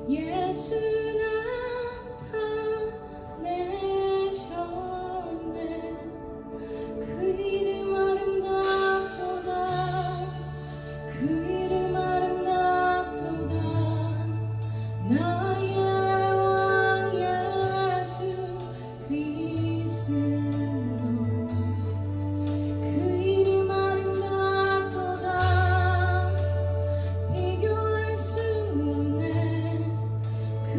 예수 나타내셨네. 그 이름 아름답도다. 그 이름 아름답도다. 나의 왕 예수 그리스도. 그 이름 아름답도다. 비교할 수 없네. 그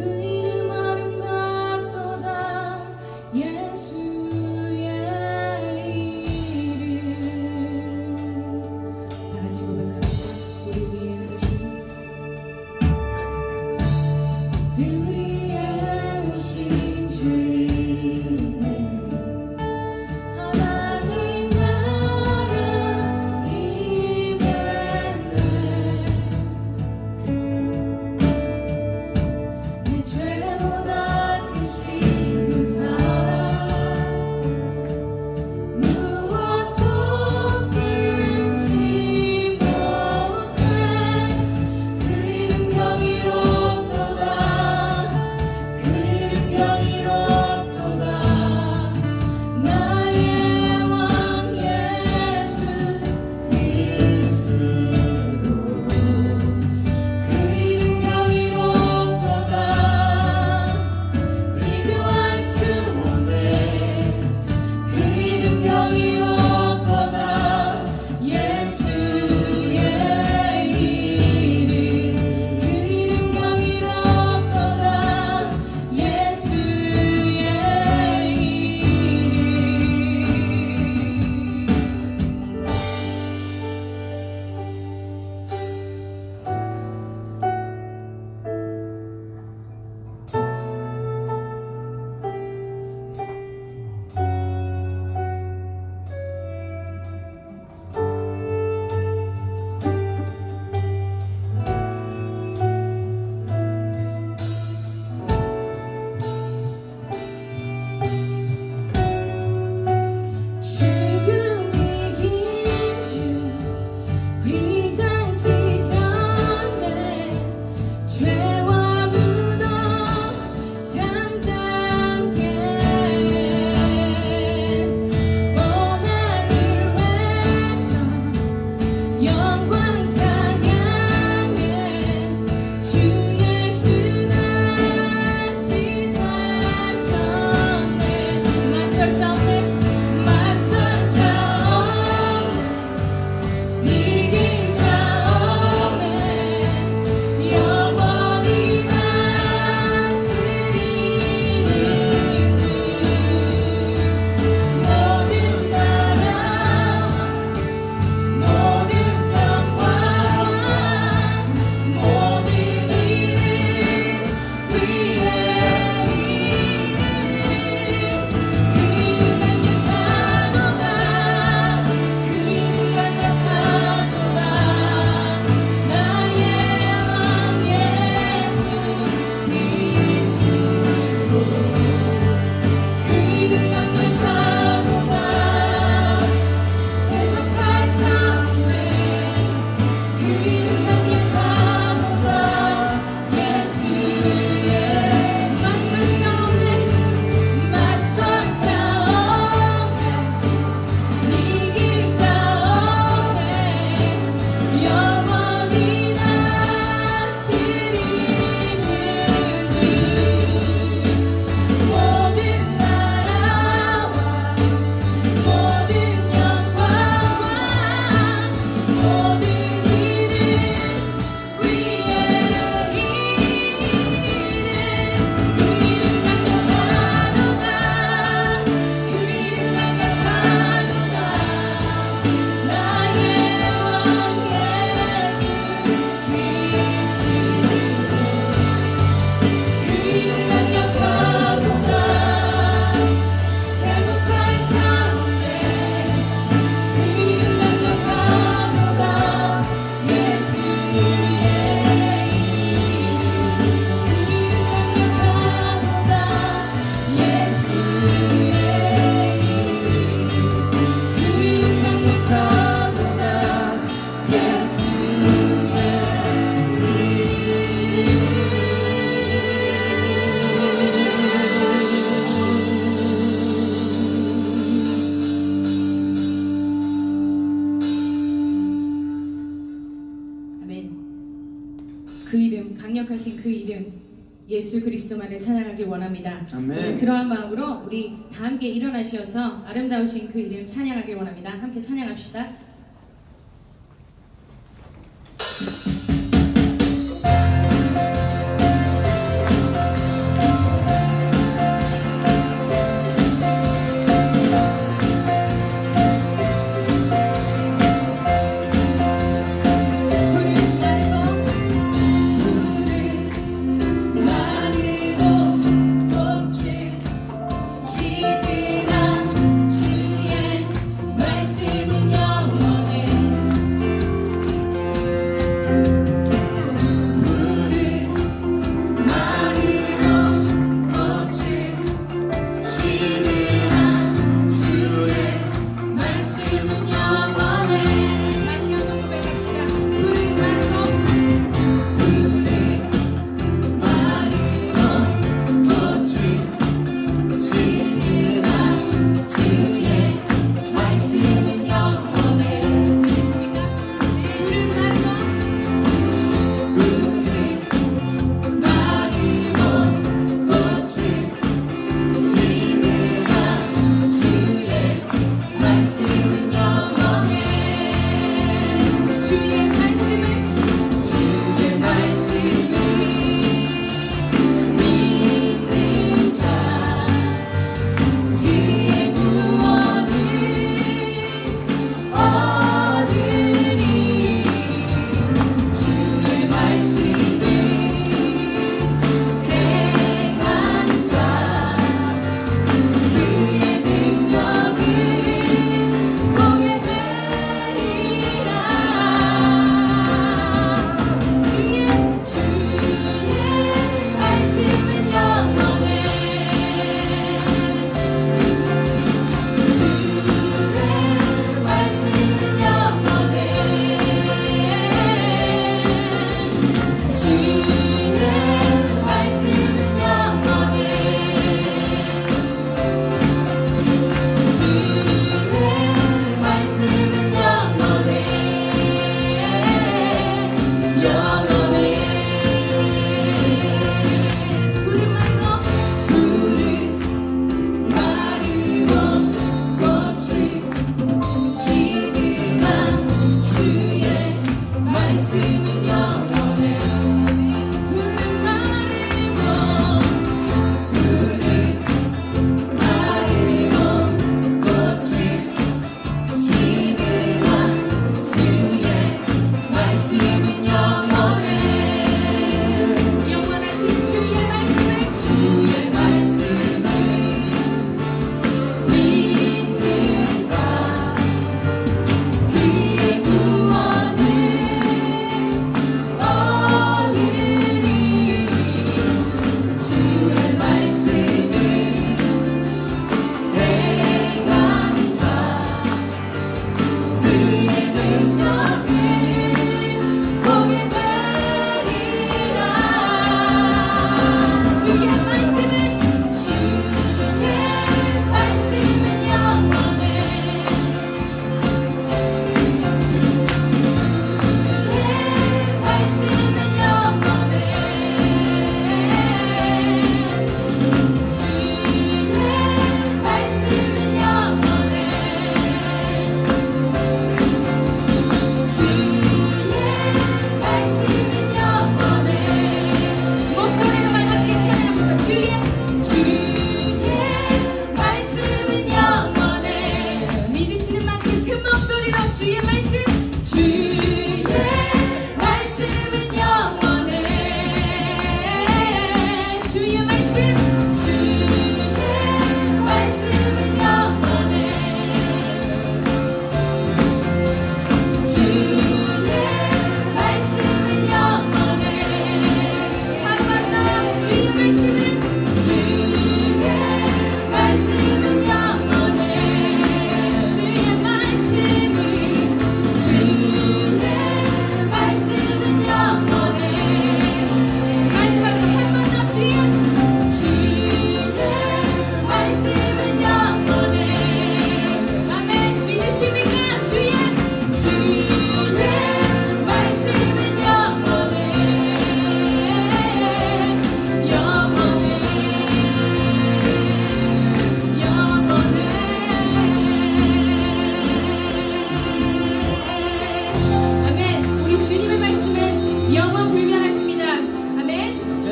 아름다우신 그 이름 예수 그리스도만을 찬양하길 원합니다. 아멘. 오늘 그러한 마음으로 우리 다 함께 일어나셔서 아름다우신 그 이름 찬양하길 원합니다. 함께 찬양합시다. 아멘.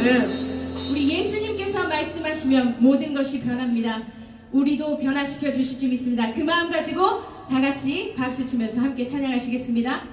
아멘. 우리 예수님께서 말씀하시면 모든 것이 변합니다. 우리도 변화시켜 주실 줄 믿습니다. 그 마음 가지고 다 같이 박수 치면서 함께 찬양하시겠습니다.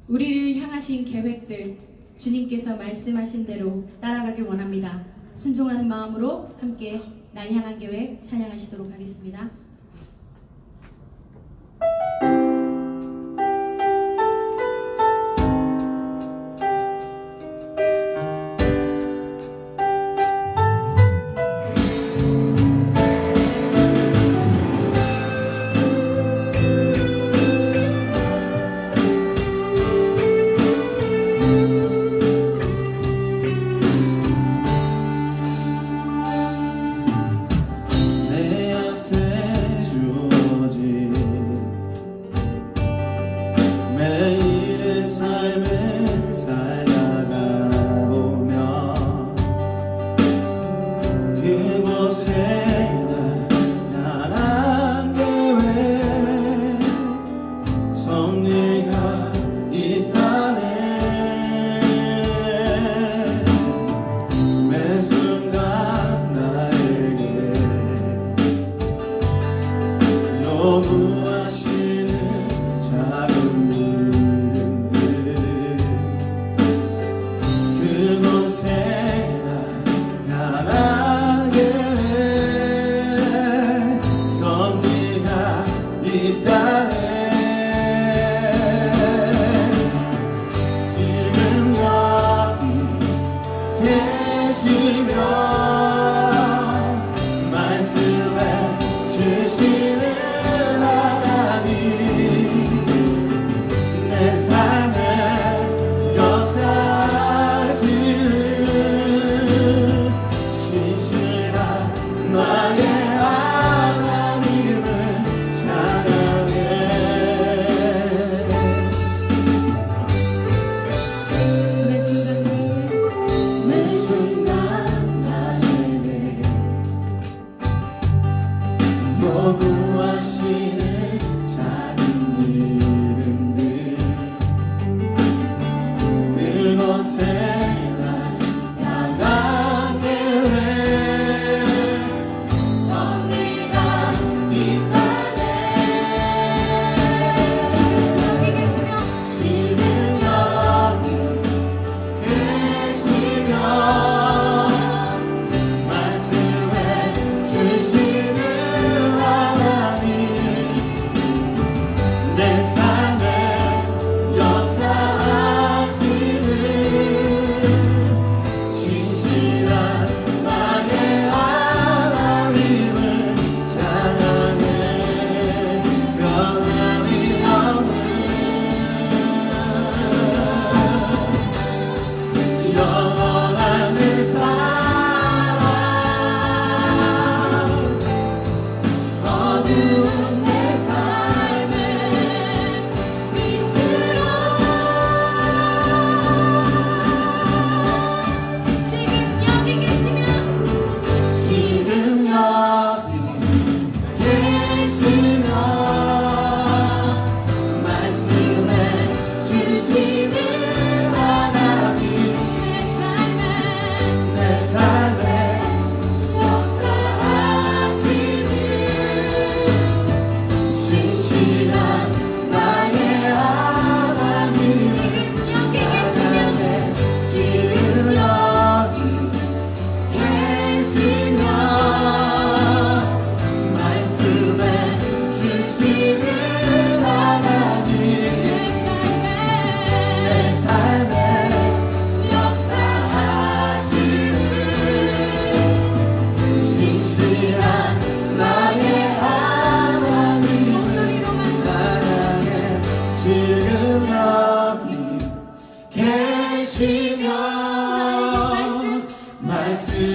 우리를 향하신 계획들 주님께서 말씀하신 대로 따라가길 원합니다. 순종하는 마음으로 함께 날 향한 계획 찬양하시도록 하겠습니다.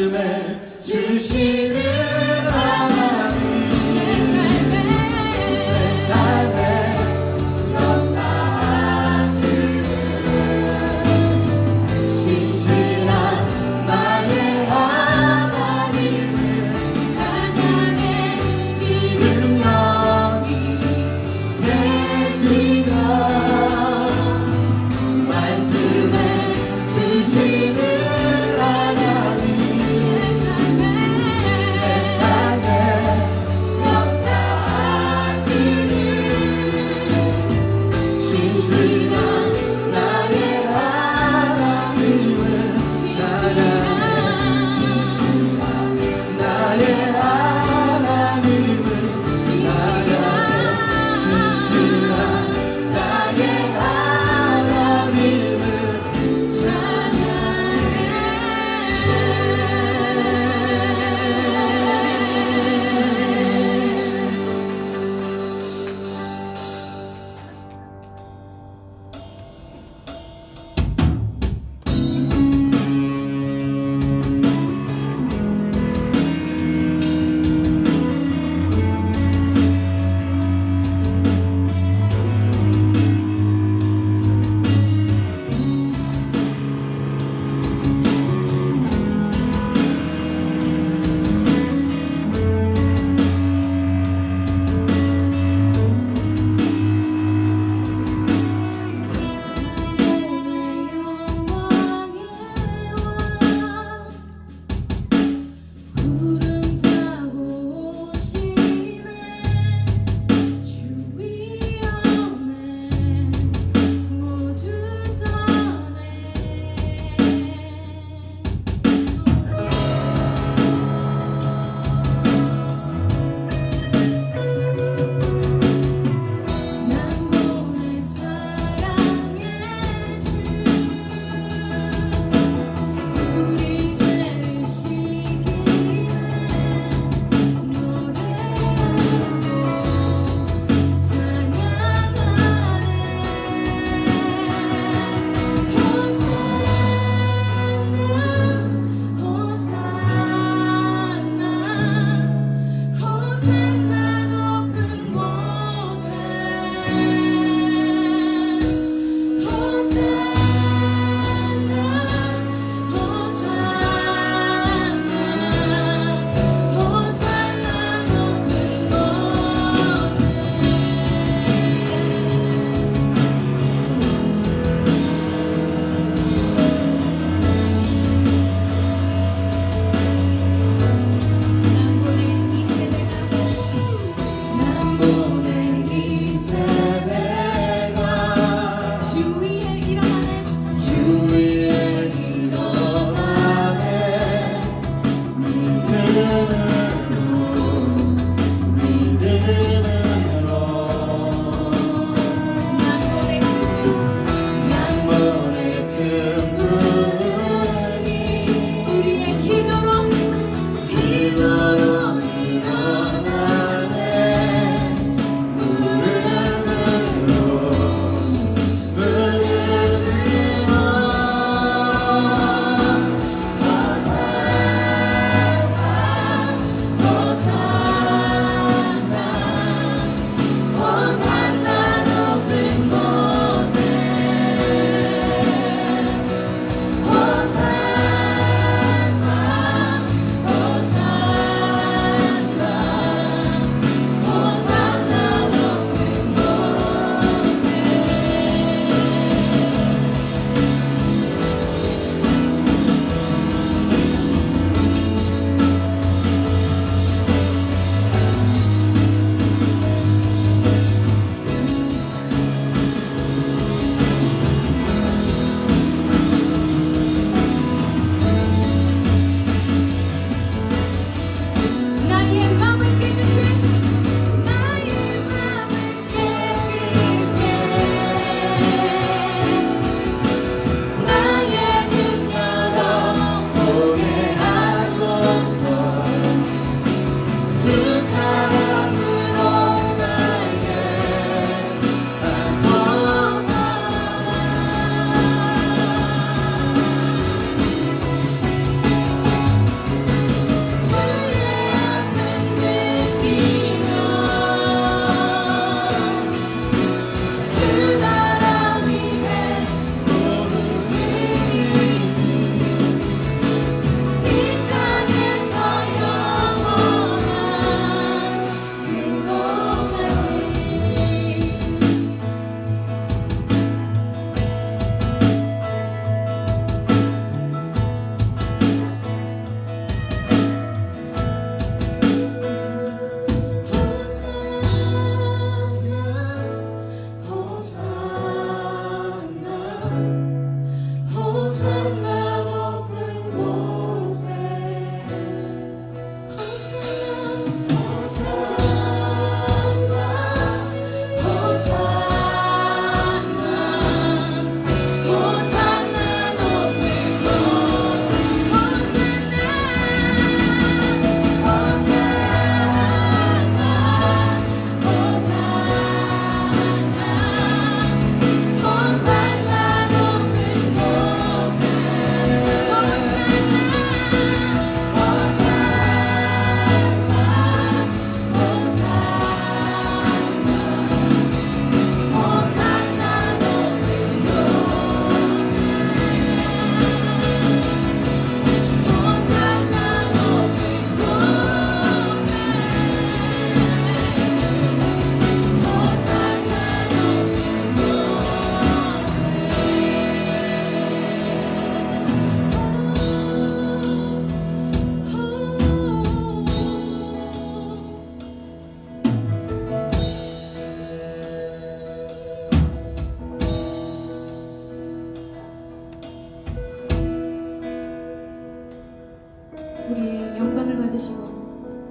말씀을 주시는 하나님 내 삶에 역사하시는 신실한 나의 하나님을 찬양해 능력이 되시며 말씀을 주시는 하나님 내 삶에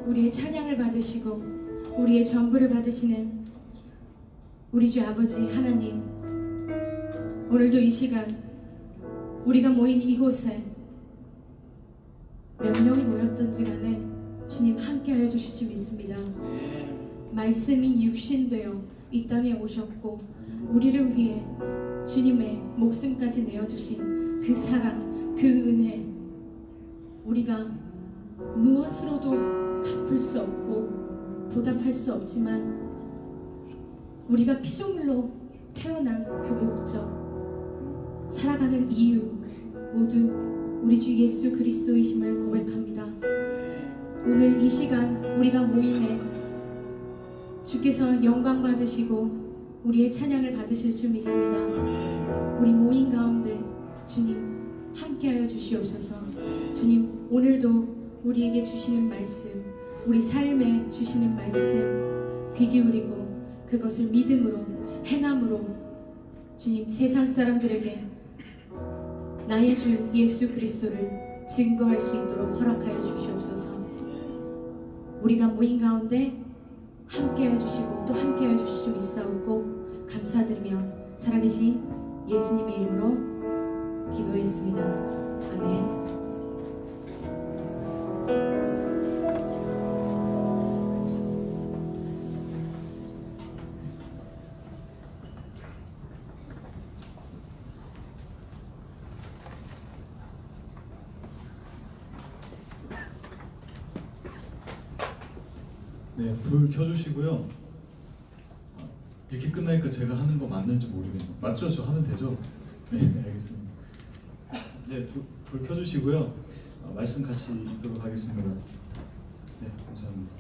우리의 찬양을 받으시고 우리의 전부를 받으시는 우리 주 아버지 하나님, 오늘도 이 시간 우리가 모인 이곳에 몇 명이 모였던지 간에 주님 함께하여 주실 줄 믿습니다. 말씀이 육신되어 이 땅에 오셨고 우리를 위해 주님의 목숨까지 내어주신 그 사랑, 그 은혜, 우리가 무엇으로도 갚을 수 없고 보답할 수 없지만 우리가 피조물로 태어난 그 목적, 살아가는 이유 모두 우리 주 예수 그리스도이심을 고백합니다. 오늘 이 시간 우리가 모임에 주께서 영광 받으시고 우리의 찬양을 받으실 줄 믿습니다. 우리 모임 가운데 주님 함께하여 주시옵소서. 주님, 오늘도 우리에게 주시는 말씀, 우리 삶에 주시는 말씀 귀 기울이고 그것을 믿음으로, 행함으로 주님 세상 사람들에게 나의 주 예수 그리스도를 증거할 수 있도록 허락하여 주시옵소서. 우리가 모인 가운데 함께하여 주시고 또 함께하여 주실 수 있사옵고 감사드리며 살아계신 예수님의 이름으로 기도했습니다. 아멘. 네, 불 켜주시고요. 이렇게 끝나니까 제가 하는 거 맞는지 모르겠네요. 맞죠? 저 하면 되죠? 네, 알겠습니다. 네, 불 켜주시고요. 말씀 같이 읽도록 하겠습니다. 네, 감사합니다.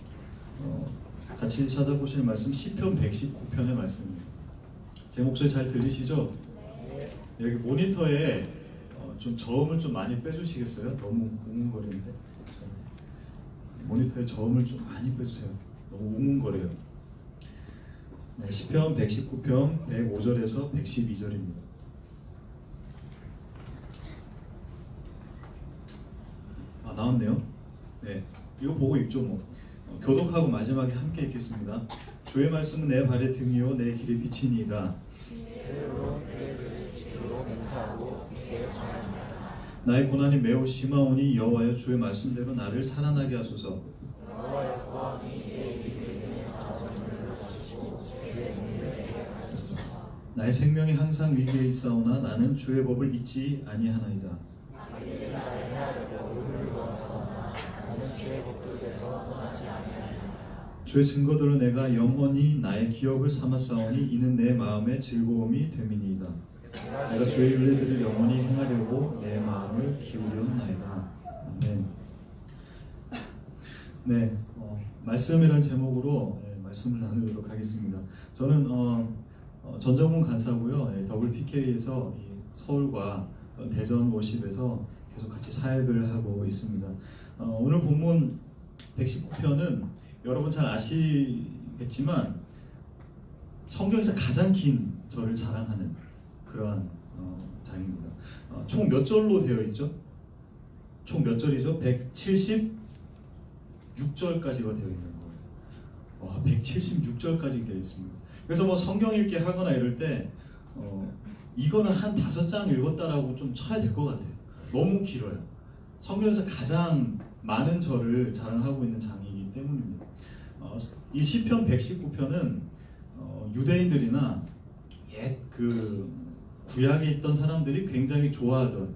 같이 찾아보실 말씀 시편 119편의 말씀입니다. 제 목소리 잘 들리시죠? 네. 여기 모니터에 좀 저음을 좀 많이 빼주시겠어요? 너무 웅웅거리는데. 모니터에 저음을 좀 많이 빼주세요. 너무 웅웅거려요. 네, 시편 119편 105절에서 112절입니다. 아, 나왔네요. 네, 이거 보고 읽죠 뭐. 교독하고 마지막에 함께 읽겠습니다. 주의 말씀은 내 발의 등이요 내 길의 빛이니이다. 나의 고난이 매우 심하오니 여호와여 주의 말씀대로 나를 살아나게 하소서. 나의 생명이 항상 위기에 있사오나 나는 주의 법을 잊지 아니하나이다. 주의 증거들로 내가 영원히 나의 기억을 삼았사오니 이는 내 마음의 즐거움이 됨이니이다. 내가 주의 윤례들을 영원히 행하려고 내 마음을 기울였나이다. 아멘. 네, 말씀이라는 제목으로 말씀을 나누도록 하겠습니다. 저는 전정훈 간사고요. WPK에서 서울과 대전 워십에서 계속 같이 사역을 하고 있습니다. 오늘 본문 119편은 여러분 잘 아시겠지만 성경에서 가장 긴 절을 자랑하는 그러한 장입니다. 총 몇 절로 되어 있죠? 총 몇 절이죠? 176절까지가 되어 있는 거예요. 와, 176절까지 되어 있습니다. 그래서 뭐 성경 읽기 하거나 이럴 때 이거는 한 5장 읽었다라고 좀 쳐야 될 것 같아요. 너무 길어요. 성경에서 가장 많은 절을 자랑하고 있는 장이기 때문입니다. 이 시편 119편은 유대인들이나 옛 그 구약에 있던 사람들이 굉장히 좋아하던,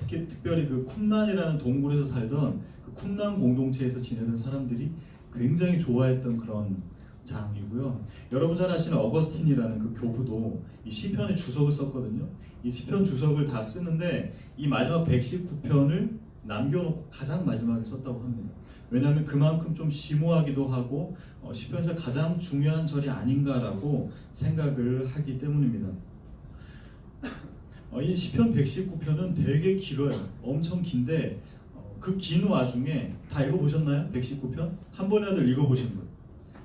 특별히 그 쿰란이라는 동굴에서 살던 그 쿰란 공동체에서 지내던 사람들이 굉장히 좋아했던 그런 장이고요. 여러분 잘 아시는 어거스틴이라는 그 교부도 이 시편의 주석을 썼거든요. 이 시편 주석을 다 쓰는데 이 마지막 119편을 남겨놓고 가장 마지막에 썼다고 합니다. 왜냐하면 그만큼 좀 심오하기도 하고 시편에서 가장 중요한 절이 아닌가라고 생각을 하기 때문입니다. 이 시편 119편은 되게 길어요. 엄청 긴데 그 긴 와중에 다 읽어보셨나요? 119편? 한 번이라도 읽어보신 분?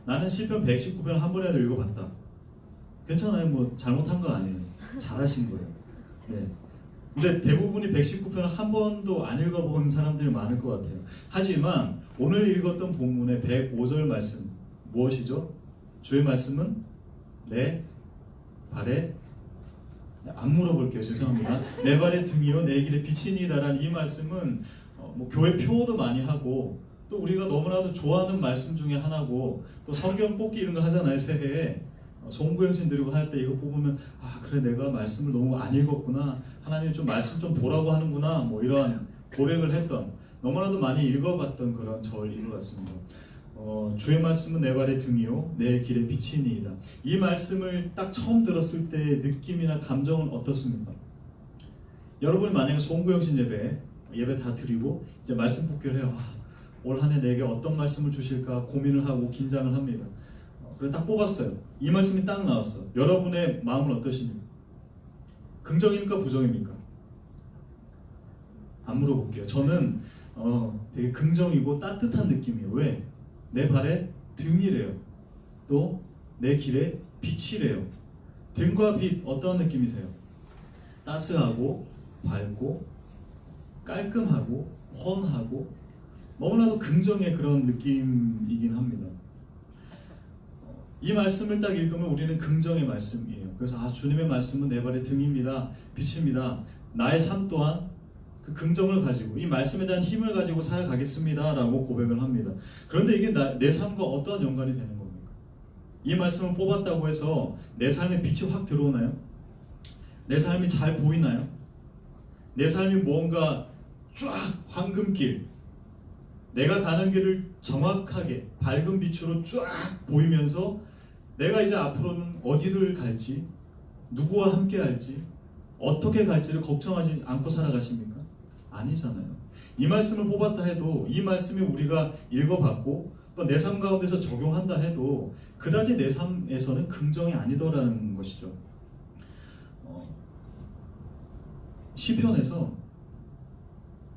나는 시편 119편 한 번이라도 읽어봤다. 괜찮아요. 뭐 잘못한 거 아니에요. 잘하신 거예요. 네. 근데 대부분이 119편을 한 번도 안 읽어본 사람들이 많을 것 같아요. 하지만 오늘 읽었던 본문의 105절 말씀 무엇이죠? 주의 말씀은 내 발에 안 물어볼게요. 죄송합니다. 내 발의 등이요 내 길의 빛이니다라는 이 말씀은 뭐 교회 표어도 많이 하고 또 우리가 너무나도 좋아하는 말씀 중에 하나고 또 성경 뽑기 이런 거 하잖아요. 새해에 송구영신 드리고 할 때 이거 뽑으면 아 그래 내가 말씀을 너무 안 읽었구나 하나님 좀 말씀 좀 보라고 하는구나 뭐 이런 고백을 했던 너무나도 많이 읽어봤던 그런 절인 것 같습니다. 주의 말씀은 내 발의 등이요 내 길의 빛이니이다. 이 말씀을 딱 처음 들었을 때의 느낌이나 감정은 어떻습니까? 여러분이 만약에 송구영신 예배 다 드리고 이제 말씀 뽑기를 해요. 올 한 해 내게 어떤 말씀을 주실까 고민을 하고 긴장을 합니다. 그래서 딱 뽑았어요. 이 말씀이 딱 나왔어. 여러분의 마음은 어떠십니까? 긍정입니까? 부정입니까? 안 물어볼게요. 저는 되게 긍정이고 따뜻한 느낌이에요. 왜? 내 발에 등이래요. 또 내 길에 빛이래요. 등과 빛 어떤 느낌이세요? 따스하고 밝고 깔끔하고 훤하고 너무나도 긍정의 그런 느낌이긴 합니다. 이 말씀을 딱 읽으면 우리는 긍정의 말씀이에요. 그래서 주님의 말씀은 내 발의 등입니다. 빛입니다. 나의 삶 또한 그 긍정을 가지고 이 말씀에 대한 힘을 가지고 살아가겠습니다 라고 고백을 합니다. 그런데 이게 내 삶과 어떠한 연관이 되는 겁니까? 이 말씀을 뽑았다고 해서 내 삶에 빛이 확 들어오나요? 내 삶이 잘 보이나요? 내 삶이 뭔가 쫙 황금길 내가 가는 길을 정확하게 밝은 빛으로 쫙 보이면서 내가 이제 앞으로는 어디를 갈지 누구와 함께 할지 어떻게 갈지를 걱정하지 않고 살아가십니까? 아니잖아요. 이 말씀을 뽑았다 해도 이 말씀이 우리가 읽어봤고 또 내 삶 가운데서 적용한다 해도 그다지 내 삶에서는 긍정이 아니더라는 것이죠. 시편에서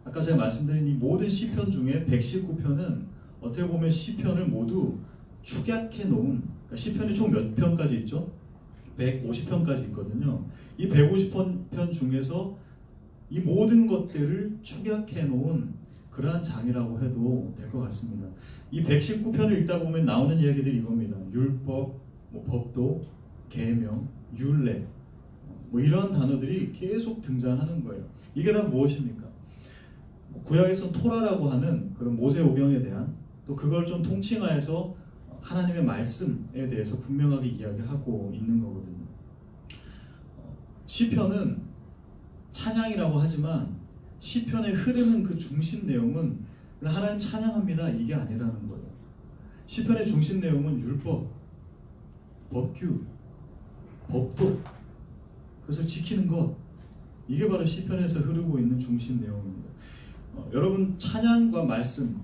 아까 제가 말씀드린 이 모든 시편 중에 119편은 어떻게 보면 시편을 모두 축약해 놓은 그러니까 시편이 총 몇 편까지 있죠? 150편까지 있거든요. 이 150편 중에서 이 모든 것들을 축약해 놓은 그러한 장이라고 해도 될 것 같습니다. 이 119편을 읽다 보면 나오는 이야기들이 이겁니다. 율법, 법도, 계명, 율례 이런 단어들이 계속 등장하는 거예요. 이게 다 무엇입니까? 구약에서 토라라고 하는 그런 모세오경에 대한 또 그걸 좀 통칭하여서 하나님의 말씀에 대해서 분명하게 이야기하고 있는 거거든요. 시편은 찬양이라고 하지만 시편에 흐르는 그 중심 내용은 하나님 찬양합니다 이게 아니라는 거예요. 시편의 중심 내용은 율법, 법규, 법도 그것을 지키는 것 이게 바로 시편에서 흐르고 있는 중심 내용입니다. 여러분 찬양과 말씀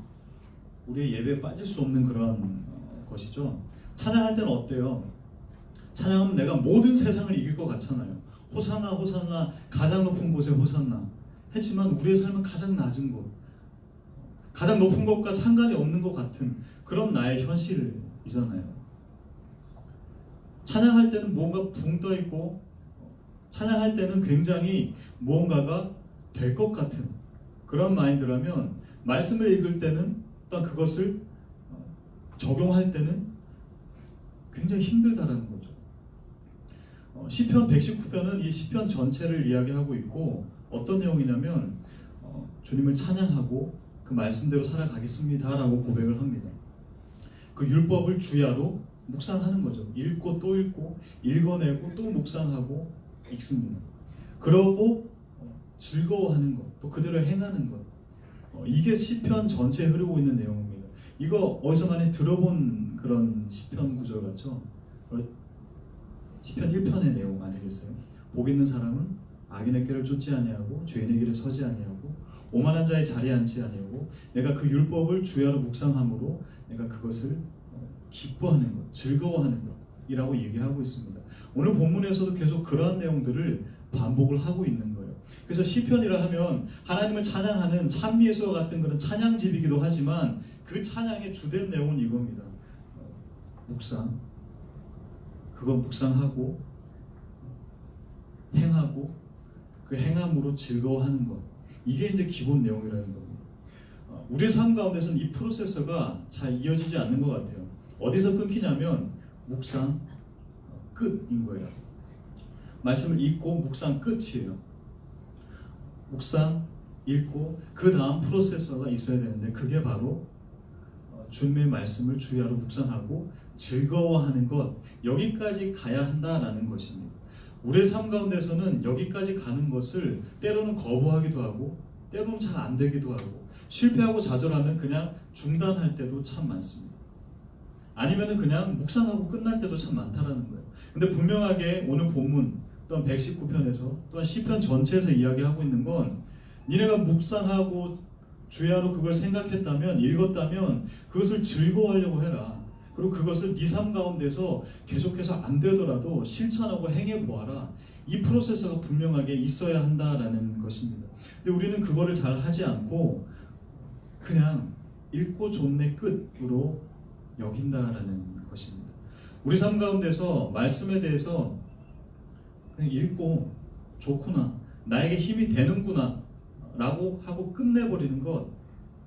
우리의 예배에 빠질 수 없는 그런 것이죠. 찬양할 때는 어때요? 찬양하면 내가 모든 세상을 이길 것 같잖아요. 호산나 호산나 가장 높은 곳에 호산나 했지만 우리의 삶은 가장 낮은 곳 가장 높은 것과 상관이 없는 것 같은 그런 나의 현실이잖아요. 찬양할 때는 무언가 붕 떠 있고 찬양할 때는 굉장히 무언가가 될 것 같은 그런 마인드라면 말씀을 읽을 때는 또 그것을 적용할 때는 굉장히 힘들다라는 거죠. 시편 119편은 이 시편 전체를 이야기하고 있고 어떤 내용이냐면 주님을 찬양하고 그 말씀대로 살아가겠습니다 라고 고백을 합니다. 그 율법을 주야로 묵상하는 거죠. 읽고 또 읽고 읽어내고 또 묵상하고 읽습니다. 그러고 즐거워하는 것, 또 그대로 행하는 것 이게 시편 전체에 흐르고 있는 내용입니다. 이거 어디서 많이 들어본 그런 시편 구절 같죠? 시편 1편의 내용 아니겠어요? 복 있는 사람은 악인의 길을 쫓지 아니하고 죄인의 길에 서지 아니하고 오만한 자의 자리에 앉지 아니하고 내가 그 율법을 주야로 묵상함으로 내가 그것을 기뻐하는 것, 즐거워하는 것이라고 얘기하고 있습니다. 오늘 본문에서도 계속 그러한 내용들을 반복을 하고 있는 거예요. 그래서 시편이라 하면 하나님을 찬양하는 찬미예수와 같은 그런 찬양집이기도 하지만 그 찬양의 주된 내용은 이겁니다. 묵상, 그건 묵상하고 행하고 그 그 행함으로 즐거워하는 것. 이게 이제 기본 내용이라는 겁니다. 우리의 삶 가운데서는 이 프로세서가 잘 이어지지 않는 것 같아요. 어디서 끊기냐면 묵상 끝인 거예요. 말씀을 읽고 묵상 끝이에요. 묵상 읽고 그 다음 프로세서가 있어야 되는데 그게 바로 주님의 말씀을 주야로 묵상하고 즐거워하는 것, 여기까지 가야 한다라는 것입니다. 우리의 삶 가운데서는 여기까지 가는 것을 때로는 거부하기도 하고 때로는 잘 안 되기도 하고 실패하고 좌절하면 그냥 중단할 때도 참 많습니다. 아니면은 그냥 묵상하고 끝날 때도 참 많다라는 거예요. 근데 분명하게 오늘 본문 또한 119편에서 또한 시편 전체에서 이야기하고 있는 건 니네가 묵상하고 주야로 그걸 생각했다면 읽었다면 그것을 즐거워하려고 해라. 그리고 그것을 네 삶 가운데서 계속해서 안 되더라도 실천하고 행해 보아라. 이 프로세스가 분명하게 있어야 한다라는 것입니다. 근데 우리는 그거를 잘 하지 않고 그냥 읽고 좋네 끝으로 여긴다라는 것입니다. 우리 삶 가운데서 말씀에 대해서 그냥 읽고 좋구나, 나에게 힘이 되는구나 라고 하고 끝내버리는 것,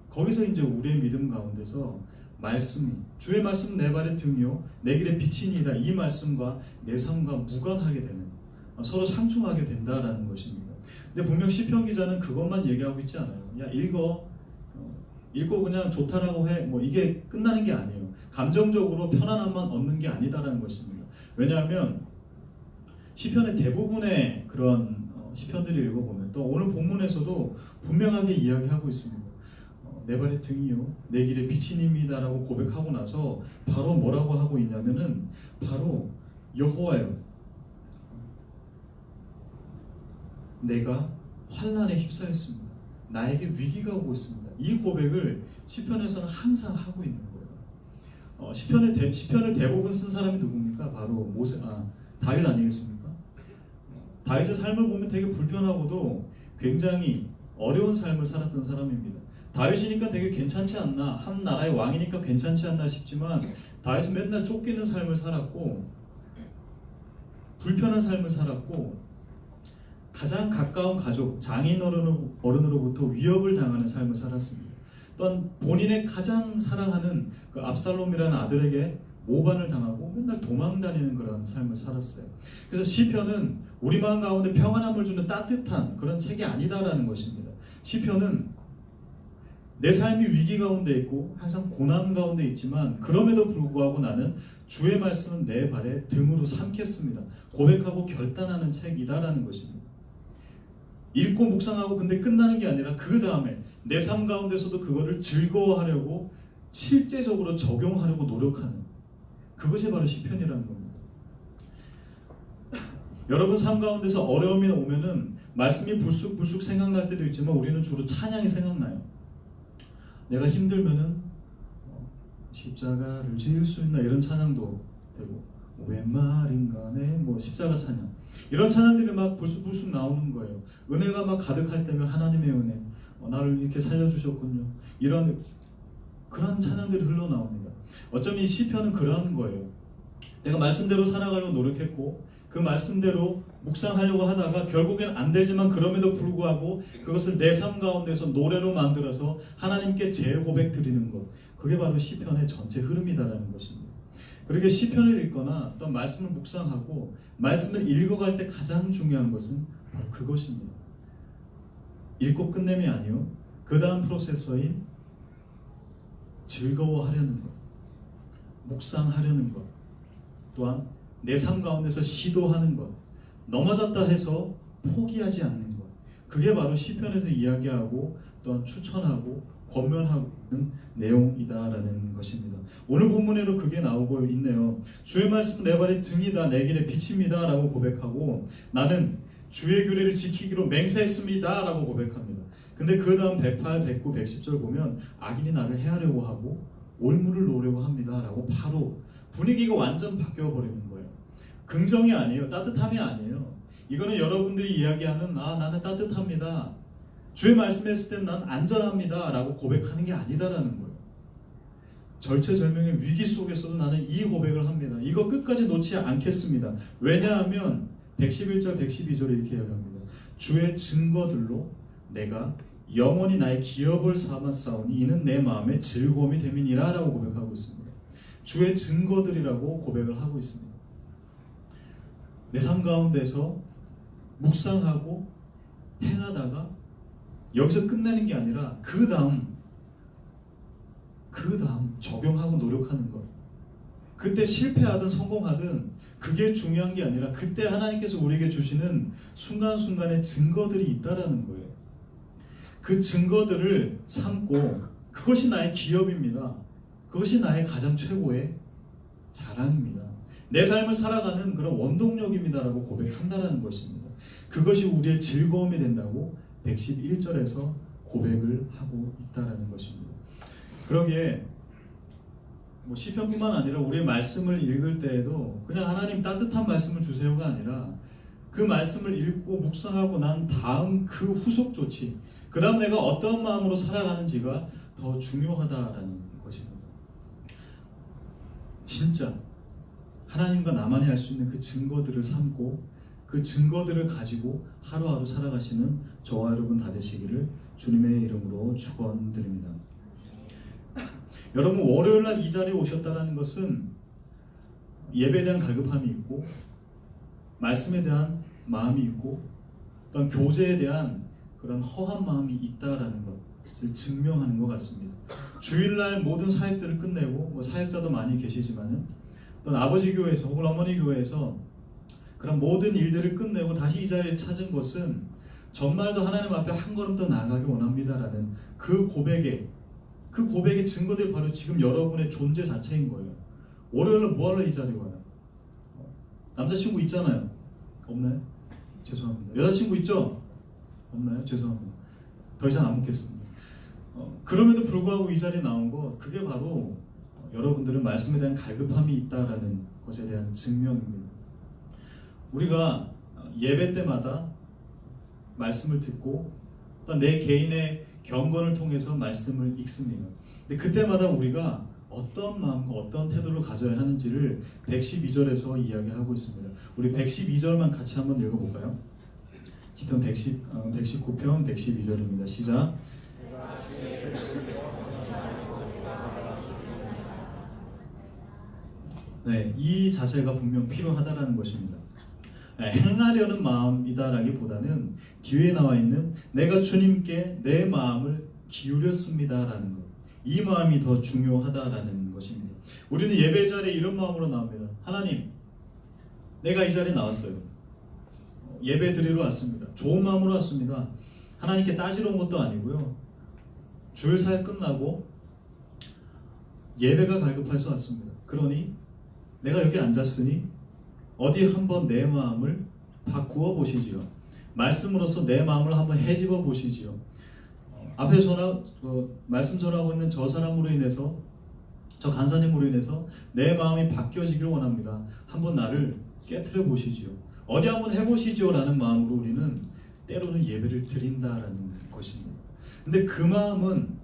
거기서 이제 우리의 믿음 가운데서 말씀이 주의 말씀 내 발의 등이요 내 길의 빛이니이다, 이 말씀과 내 삶과 무관하게 되는, 서로 상충하게 된다라는 것입니다. 근데 분명 시편 기자는 그것만 얘기하고 있지 않아요. 야 읽고 그냥 좋다라고 해, 뭐 이게 끝나는 게 아니에요. 감정적으로 편안함만 얻는 게 아니다라는 것입니다. 왜냐하면 시편의 대부분의 그런 시편들을 읽어보면 또 오늘 본문에서도 분명하게 이야기하고 있습니다. 내 발의 등이요 내 길의 빛이니이다라고 고백하고 나서 바로 뭐라고 하고 있냐면은 바로 여호와여, 내가 환난에 휩싸였습니다. 나에게 위기가 오고 있습니다. 이 고백을 시편에서는 항상 하고 있는 거예요. 시편을 대부분 쓴 사람이 누굽니까? 바로 다윗 아니겠습니까? 다윗의 삶을 보면 되게 불편하고도 굉장히 어려운 삶을 살았던 사람입니다. 다윗이니까 되게 괜찮지 않나, 한 나라의 왕이니까 괜찮지 않나 싶지만 다윗은 맨날 쫓기는 삶을 살았고 불편한 삶을 살았고 가장 가까운 가족, 장인 어른으로부터 위협을 당하는 삶을 살았습니다. 또한 본인의 가장 사랑하는 그 압살롬이라는 아들에게 모반을 당하고 맨날 도망다니는 그런 삶을 살았어요. 그래서 시편은 우리 마음 가운데 평안함을 주는 따뜻한 그런 책이 아니다라는 것입니다. 시편은 내 삶이 위기 가운데 있고 항상 고난 가운데 있지만 그럼에도 불구하고 나는 주의 말씀은 내 발에 등으로 삼겠습니다. 고백하고 결단하는 책이다라는 것입니다. 읽고 묵상하고 근데 끝나는 게 아니라 그 다음에 내 삶 가운데서도 그거를 즐거워하려고 실제적으로 적용하려고 노력하는, 그것이 바로 시편이라는 겁니다. 여러분 삶 가운데서 어려움이 오면은 말씀이 불쑥불쑥 생각날 때도 있지만 우리는 주로 찬양이 생각나요. 내가 힘들면은 십자가를 지을 수 있나 이런 찬양도 되고, 웬 말인가 네 십자가 찬양, 이런 찬양들이 막 불쑥불쑥 나오는 거예요. 은혜가 막 가득할 때면 하나님의 은혜, 나를 이렇게 살려주셨군요, 이런 그런 찬양들이 흘러나옵니다. 어쩌면 이 시편은 그러한 거예요. 내가 말씀대로 살아가려고 노력했고 그 말씀대로 묵상하려고 하다가 결국엔 안 되지만 그럼에도 불구하고 그것을 내 삶 가운데서 노래로 만들어서 하나님께 재고백 드리는 것, 그게 바로 시편의 전체 흐름이다라는 것입니다. 그렇게 시편을 읽거나 또 말씀을 묵상하고 말씀을 읽어갈 때 가장 중요한 것은 바로 그것입니다. 읽고 끝냄이 아니요 그 다음 프로세서인 즐거워하려는 것, 묵상하려는 것, 또한 내 삶 가운데서 시도하는 것, 넘어졌다 해서 포기하지 않는 것, 그게 바로 시편에서 이야기하고 또한 추천하고 권면하는 내용이다라는 것입니다. 오늘 본문에도 그게 나오고 있네요. 주의 말씀 내 발의 등이다 내 길의 빛입니다 라고 고백하고 나는 주의 규례를 지키기로 맹세했습니다 라고 고백합니다. 근데 그 다음 108, 109, 110절 보면 악인이 나를 해하려고 하고 올무를 놓으려고 합니다 라고 바로 분위기가 완전 바뀌어버리는 거예요. 긍정이 아니에요. 따뜻함이 아니에요. 이거는 여러분들이 이야기하는 나는 따뜻합니다, 주의 말씀했을 땐 난 안전합니다 라고 고백하는 게 아니다라는 거예요. 절체절명의 위기 속에서도 나는 이 고백을 합니다. 이거 끝까지 놓지 않겠습니다. 왜냐하면 111절 112절에 이렇게 이야기합니다. 주의 증거들로 내가 영원히 나의 기업을 삼았사오니 이는 내 마음의 즐거움이 됨이니라 라고 고백하고 있습니다. 주의 증거들이라고 고백을 하고 있습니다. 내 삶 가운데서 묵상하고 행하다가 여기서 끝내는 게 아니라 그 다음 적용하고 노력하는 것. 그때 실패하든 성공하든 그게 중요한 게 아니라 그때 하나님께서 우리에게 주시는 순간순간의 증거들이 있다라는 거예요. 그 증거들을 삼고 그것이 나의 기업입니다. 그것이 나의 가장 최고의 자랑입니다. 내 삶을 살아가는 그런 원동력입니다라고 고백한다라는 것입니다. 그것이 우리의 즐거움이 된다고 111절에서 고백을 하고 있다라는 것입니다. 그러기에 시편뿐만 아니라 우리의 말씀을 읽을 때에도 그냥 하나님 따뜻한 말씀을 주세요가 아니라 그 말씀을 읽고 묵상하고 난 다음 그 후속 조치, 그 다음 내가 어떤 마음으로 살아가는지가 더 중요하다라는 것입니다. 진짜 하나님과 나만이 할 수 있는 그 증거들을 삼고 그 증거들을 가지고 하루하루 살아가시는 저와 여러분 다 되시기를 주님의 이름으로 축원드립니다. 여러분, 월요일날 이 자리에 오셨다는 것은 예배에 대한 갈급함이 있고 말씀에 대한 마음이 있고 또한 교제에 대한 그런 허한 마음이 있다라는 것을 증명하는 것 같습니다. 주일날 모든 사역들을 끝내고 사역자도 많이 계시지만은 또는 아버지 교회에서 혹은 어머니 교회에서 그런 모든 일들을 끝내고 다시 이 자리를 찾은 것은 정말도 하나님 앞에 한 걸음 더 나아가기 원합니다라는 그 고백의 증거들이 바로 지금 여러분의 존재 자체인 거예요. 월요일날 뭐하러 이 자리에 와요? 남자친구 있잖아요. 없나요? 죄송합니다. 여자친구 있죠? 없나요? 죄송합니다. 더 이상 안 묻겠습니다. 그럼에도 불구하고 이 자리에 나온 것, 그게 바로 여러분들은 말씀에 대한 갈급함이 있다라는 것에 대한 증명입니다. 우리가 예배 때마다 말씀을 듣고 또 내 개인의 경건을 통해서 말씀을 읽습니다. 근데 그때마다 우리가 어떤 마음과 어떤 태도를 가져야 하는지를 112절에서 이야기하고 있습니다. 우리 112절만 같이 한번 읽어볼까요? 시편 119편 112절입니다. 시작. 네, 이 자세가 분명 필요하다라는 것입니다. 행하려는 마음이다라기보다는 뒤에 나와 있는 내가 주님께 내 마음을 기울였습니다라는 것, 이 마음이 더 중요하다라는 것입니다. 우리는 예배 자리에 이런 마음으로 나옵니다. 하나님, 내가 이 자리에 나왔어요. 예배 드리러 왔습니다. 좋은 마음으로 왔습니다. 하나님께 따지러 온 것도 아니고요. 주일 사역 끝나고 예배가 갈급해서 왔습니다. 그러니 내가 여기 앉았으니 어디 한번 내 마음을 바꾸어 보시지요. 말씀으로서 내 마음을 한번 헤집어 보시지요. 앞에 말씀 전하고 있는 저 사람으로 인해서, 저 간사님으로 인해서 내 마음이 바뀌어지길 원합니다. 한번 나를 깨트려 보시지요. 어디 한번 해보시지요 라는 마음으로 우리는 때로는 예배를 드린다라는 것입니다. 근데 그 마음은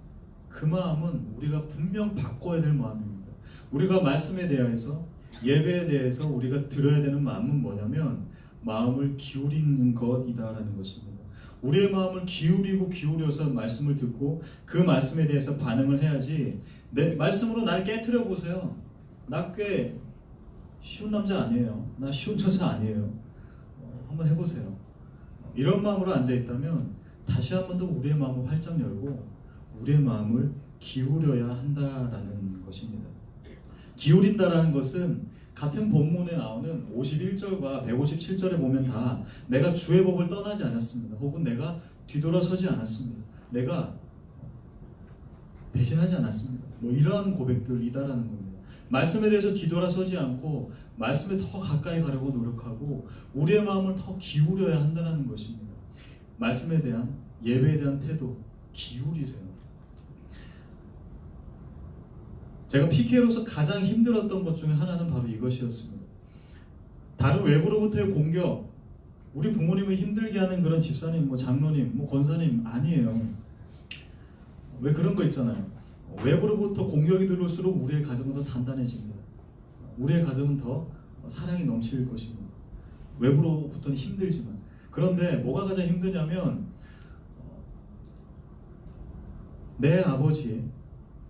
우리가 분명 바꿔야 될 마음입니다. 우리가 말씀에 대해서, 예배에 대해서 우리가 들어야 되는 마음은 뭐냐면 마음을 기울이는 것이다라는 것입니다. 우리의 마음을 기울여서 말씀을 듣고 그 말씀에 대해서 반응을 해야지, 내 말씀으로 나를 깨트려 보세요. 나 꽤 쉬운 남자 아니에요. 나 쉬운 처자 아니에요. 한번 해보세요. 이런 마음으로 앉아있다면 다시 한 번 더 우리의 마음을 활짝 열고 우리의 마음을 기울여야 한다라는 것입니다. 기울인다라는 것은 같은 본문에 나오는 51절과 157절에 보면 다 내가 주의 법을 떠나지 않았습니다. 혹은 내가 뒤돌아서지 않았습니다. 내가 배신하지 않았습니다. 이러한 고백들이다라는 겁니다. 말씀에 대해서 뒤돌아서지 않고 말씀에 더 가까이 가려고 노력하고 우리의 마음을 더 기울여야 한다는 것입니다. 말씀에 대한, 예배에 대한 태도 기울이세요. 제가 PK로서 가장 힘들었던 것 중에 하나는 바로 이것이었습니다. 다른 외부로부터의 공격, 우리 부모님을 힘들게 하는 그런 집사님, 장로님, 권사님 아니에요. 왜 그런 거 있잖아요. 외부로부터 공격이 들어올수록 우리의 가정은 더 단단해집니다. 우리의 가정은 더 사랑이 넘칠 것입니다. 외부로부터는 힘들지만, 그런데 뭐가 가장 힘드냐면 내 아버지의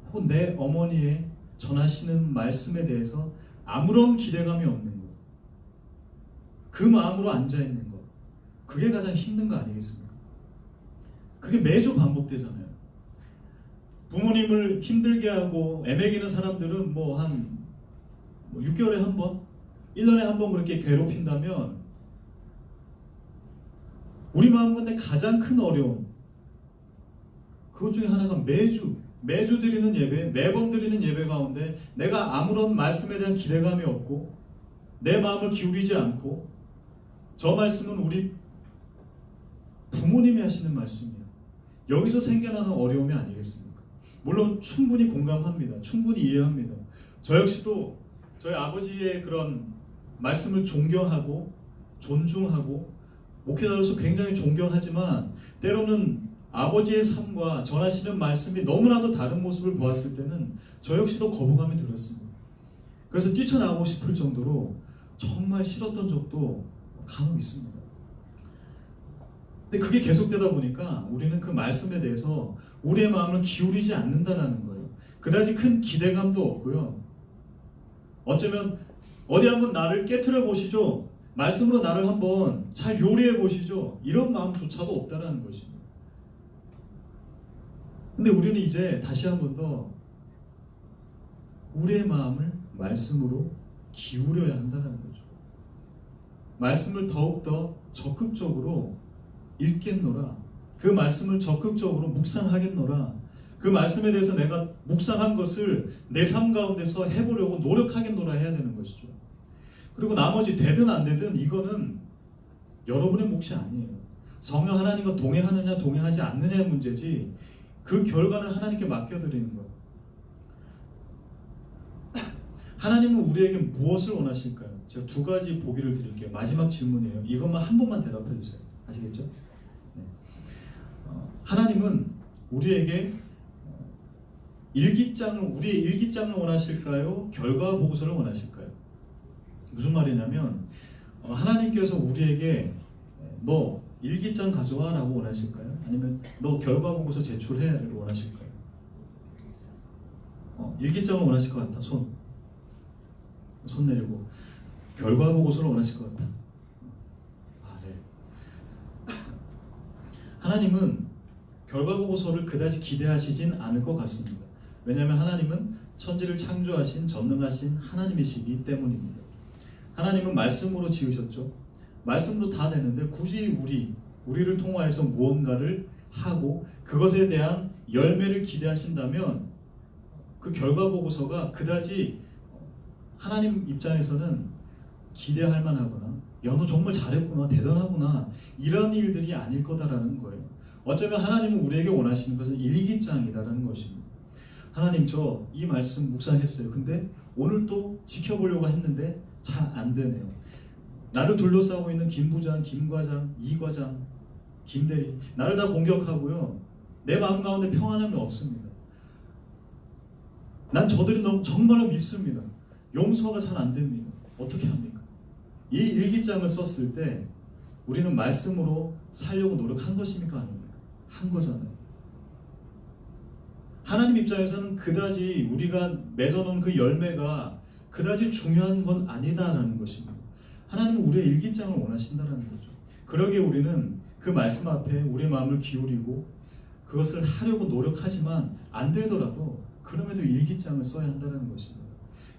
혹은 내 어머니의 전하시는 말씀에 대해서 아무런 기대감이 없는 것, 그 마음으로 앉아있는 것, 그게 가장 힘든 거 아니겠습니까? 그게 매주 반복되잖아요. 부모님을 힘들게 하고 애매기는 사람들은 뭐 한 6개월에 한 번, 1년에 한 번 그렇게 괴롭힌다면 우리 마음 가운데 가장 큰 어려움, 그것 중에 하나가 매주 드리는 예배, 매번 드리는 예배 가운데 내가 아무런 말씀에 대한 기대감이 없고 내 마음을 기울이지 않고, 저 말씀은 우리 부모님이 하시는 말씀이에요. 여기서 생겨나는 어려움이 아니겠습니까? 물론 충분히 공감합니다. 충분히 이해합니다. 저 역시도 저희 아버지의 그런 말씀을 존경하고 존중하고 목회자로서 굉장히 존경하지만, 때로는 아버지의 삶과 전하시는 말씀이 너무나도 다른 모습을 보았을 때는 저 역시도 거부감이 들었습니다. 그래서 뛰쳐나가고 싶을 정도로 정말 싫었던 적도 간혹 있습니다. 근데 그게 계속되다 보니까 우리는 그 말씀에 대해서 우리의 마음을 기울이지 않는다는 거예요. 그다지 큰 기대감도 없고요. 어쩌면 어디 한번 나를 깨트려 보시죠. 말씀으로 나를 한번 잘 요리해 보시죠. 이런 마음조차도 없다는 것입니다. 근데 우리는 이제 다시 한 번 더 우리의 마음을 말씀으로 기울여야 한다는 거죠. 말씀을 더욱더 적극적으로 읽겠노라. 그 말씀을 적극적으로 묵상하겠노라. 그 말씀에 대해서 내가 묵상한 것을 내 삶 가운데서 해보려고 노력하겠노라 해야 되는 것이죠. 그리고 나머지 되든 안 되든 이거는 여러분의 몫이 아니에요. 성령 하나님과 동행하느냐 동행하지 않느냐의 문제지, 그 결과는 하나님께 맡겨드리는 거예요. 하나님은 우리에게 무엇을 원하실까요? 제가 두 가지 보기를 드릴게요. 마지막 질문이에요. 이것만 한 번만 대답해 주세요. 아시겠죠? 네. 하나님은 우리에게 우리의 일기장을 원하실까요? 결과 보고서를 원하실까요? 무슨 말이냐면 하나님께서 우리에게 너 일기장 가져와 라고 원하실까요? 아니면 너 결과 보고서 제출해를 원하실까요? 일기장을 원하실 것 같다. 손 내리고. 결과 보고서를 원하실 것 같다. 네. 하나님은 결과 보고서를 그다지 기대하시진 않을 것 같습니다. 왜냐하면 하나님은 천지를 창조하신 전능하신 하나님이시기 때문입니다. 하나님은 말씀으로 지으셨죠. 말씀으로 다 되는데 굳이 우리를 통하여서 무언가를 하고 그것에 대한 열매를 기대하신다면 그 결과 보고서가 그다지 하나님 입장에서는 기대할 만하거나 야, 너 정말 잘했구나, 대단하구나, 이런 일들이 아닐 거다라는 거예요. 어쩌면 하나님은 우리에게 원하시는 것은 일기장이다라는 것입니다. 하나님, 저 이 말씀 묵상했어요. 근데 오늘 또 지켜보려고 했는데 잘 안 되네요. 나를 둘러싸고 있는 김 부장, 김 과장, 이 과장, 김 대리, 나를 다 공격하고요. 내 마음 가운데 평안함이 없습니다. 난 저들이 정말로 밉습니다. 용서가 잘 안 됩니다. 어떻게 합니까? 이 일기장을 썼을 때 우리는 말씀으로 살려고 노력한 것입니까? 아닙니까? 한 거잖아요. 하나님 입장에서는 그다지 우리가 맺어놓은 그 열매가 그다지 중요한 건 아니다라는 것입니다. 하나님은 우리의 일기장을 원하신다는 거죠. 그러기에 우리는 그 말씀 앞에 우리의 마음을 기울이고 그것을 하려고 노력하지만 안 되더라도 그럼에도 일기장을 써야 한다는 것입니다.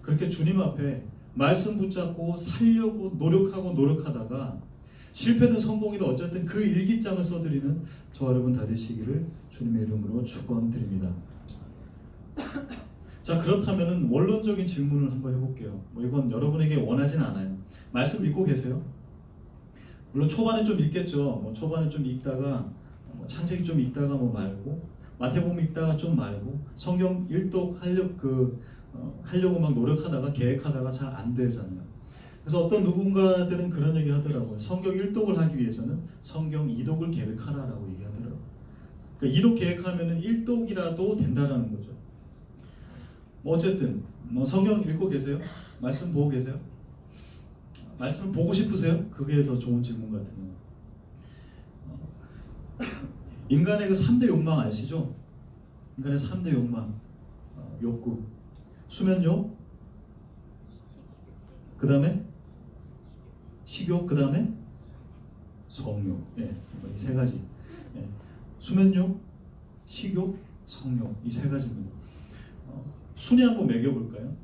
그렇게 주님 앞에 말씀 붙잡고 살려고 노력하다가 실패든 성공이든 어쨌든 그 일기장을 써드리는 저와 여러분 다 되시기를 주님의 이름으로 축원드립니다. 자, 그렇다면은 원론적인 질문을 한번 해볼게요. 이건 여러분에게 원하진 않아요. 말씀 읽고 계세요? 물론 초반에 좀 읽겠죠. 초반에 좀 읽다가 창세기 좀 읽다가 말고, 마태복음 읽다가 좀 말고, 성경 일독 하려고 막 노력하다가 계획하다가 잘 안 되잖아요. 그래서 어떤 누군가들은 그런 얘기 하더라고요. 성경 1독을 하기 위해서는 성경 2독을 계획하라라고 얘기하더라고요. 그러니까 2독 계획하면은 1독이라도 된다라는 거죠. 어쨌든 성경 읽고 계세요? 말씀 보고 계세요? 말씀 보고 싶으세요? 그게 더 좋은 질문 같은 거. 인간의 그 3대 욕망 아시죠? 인간의 3대 욕망, 욕구, 수면욕, 그 다음에 식욕, 그 다음에 성욕. 예, 이 세 가지. 예, 수면욕, 식욕, 성욕, 이 세 가지입니다. 순위 한번 매겨볼까요?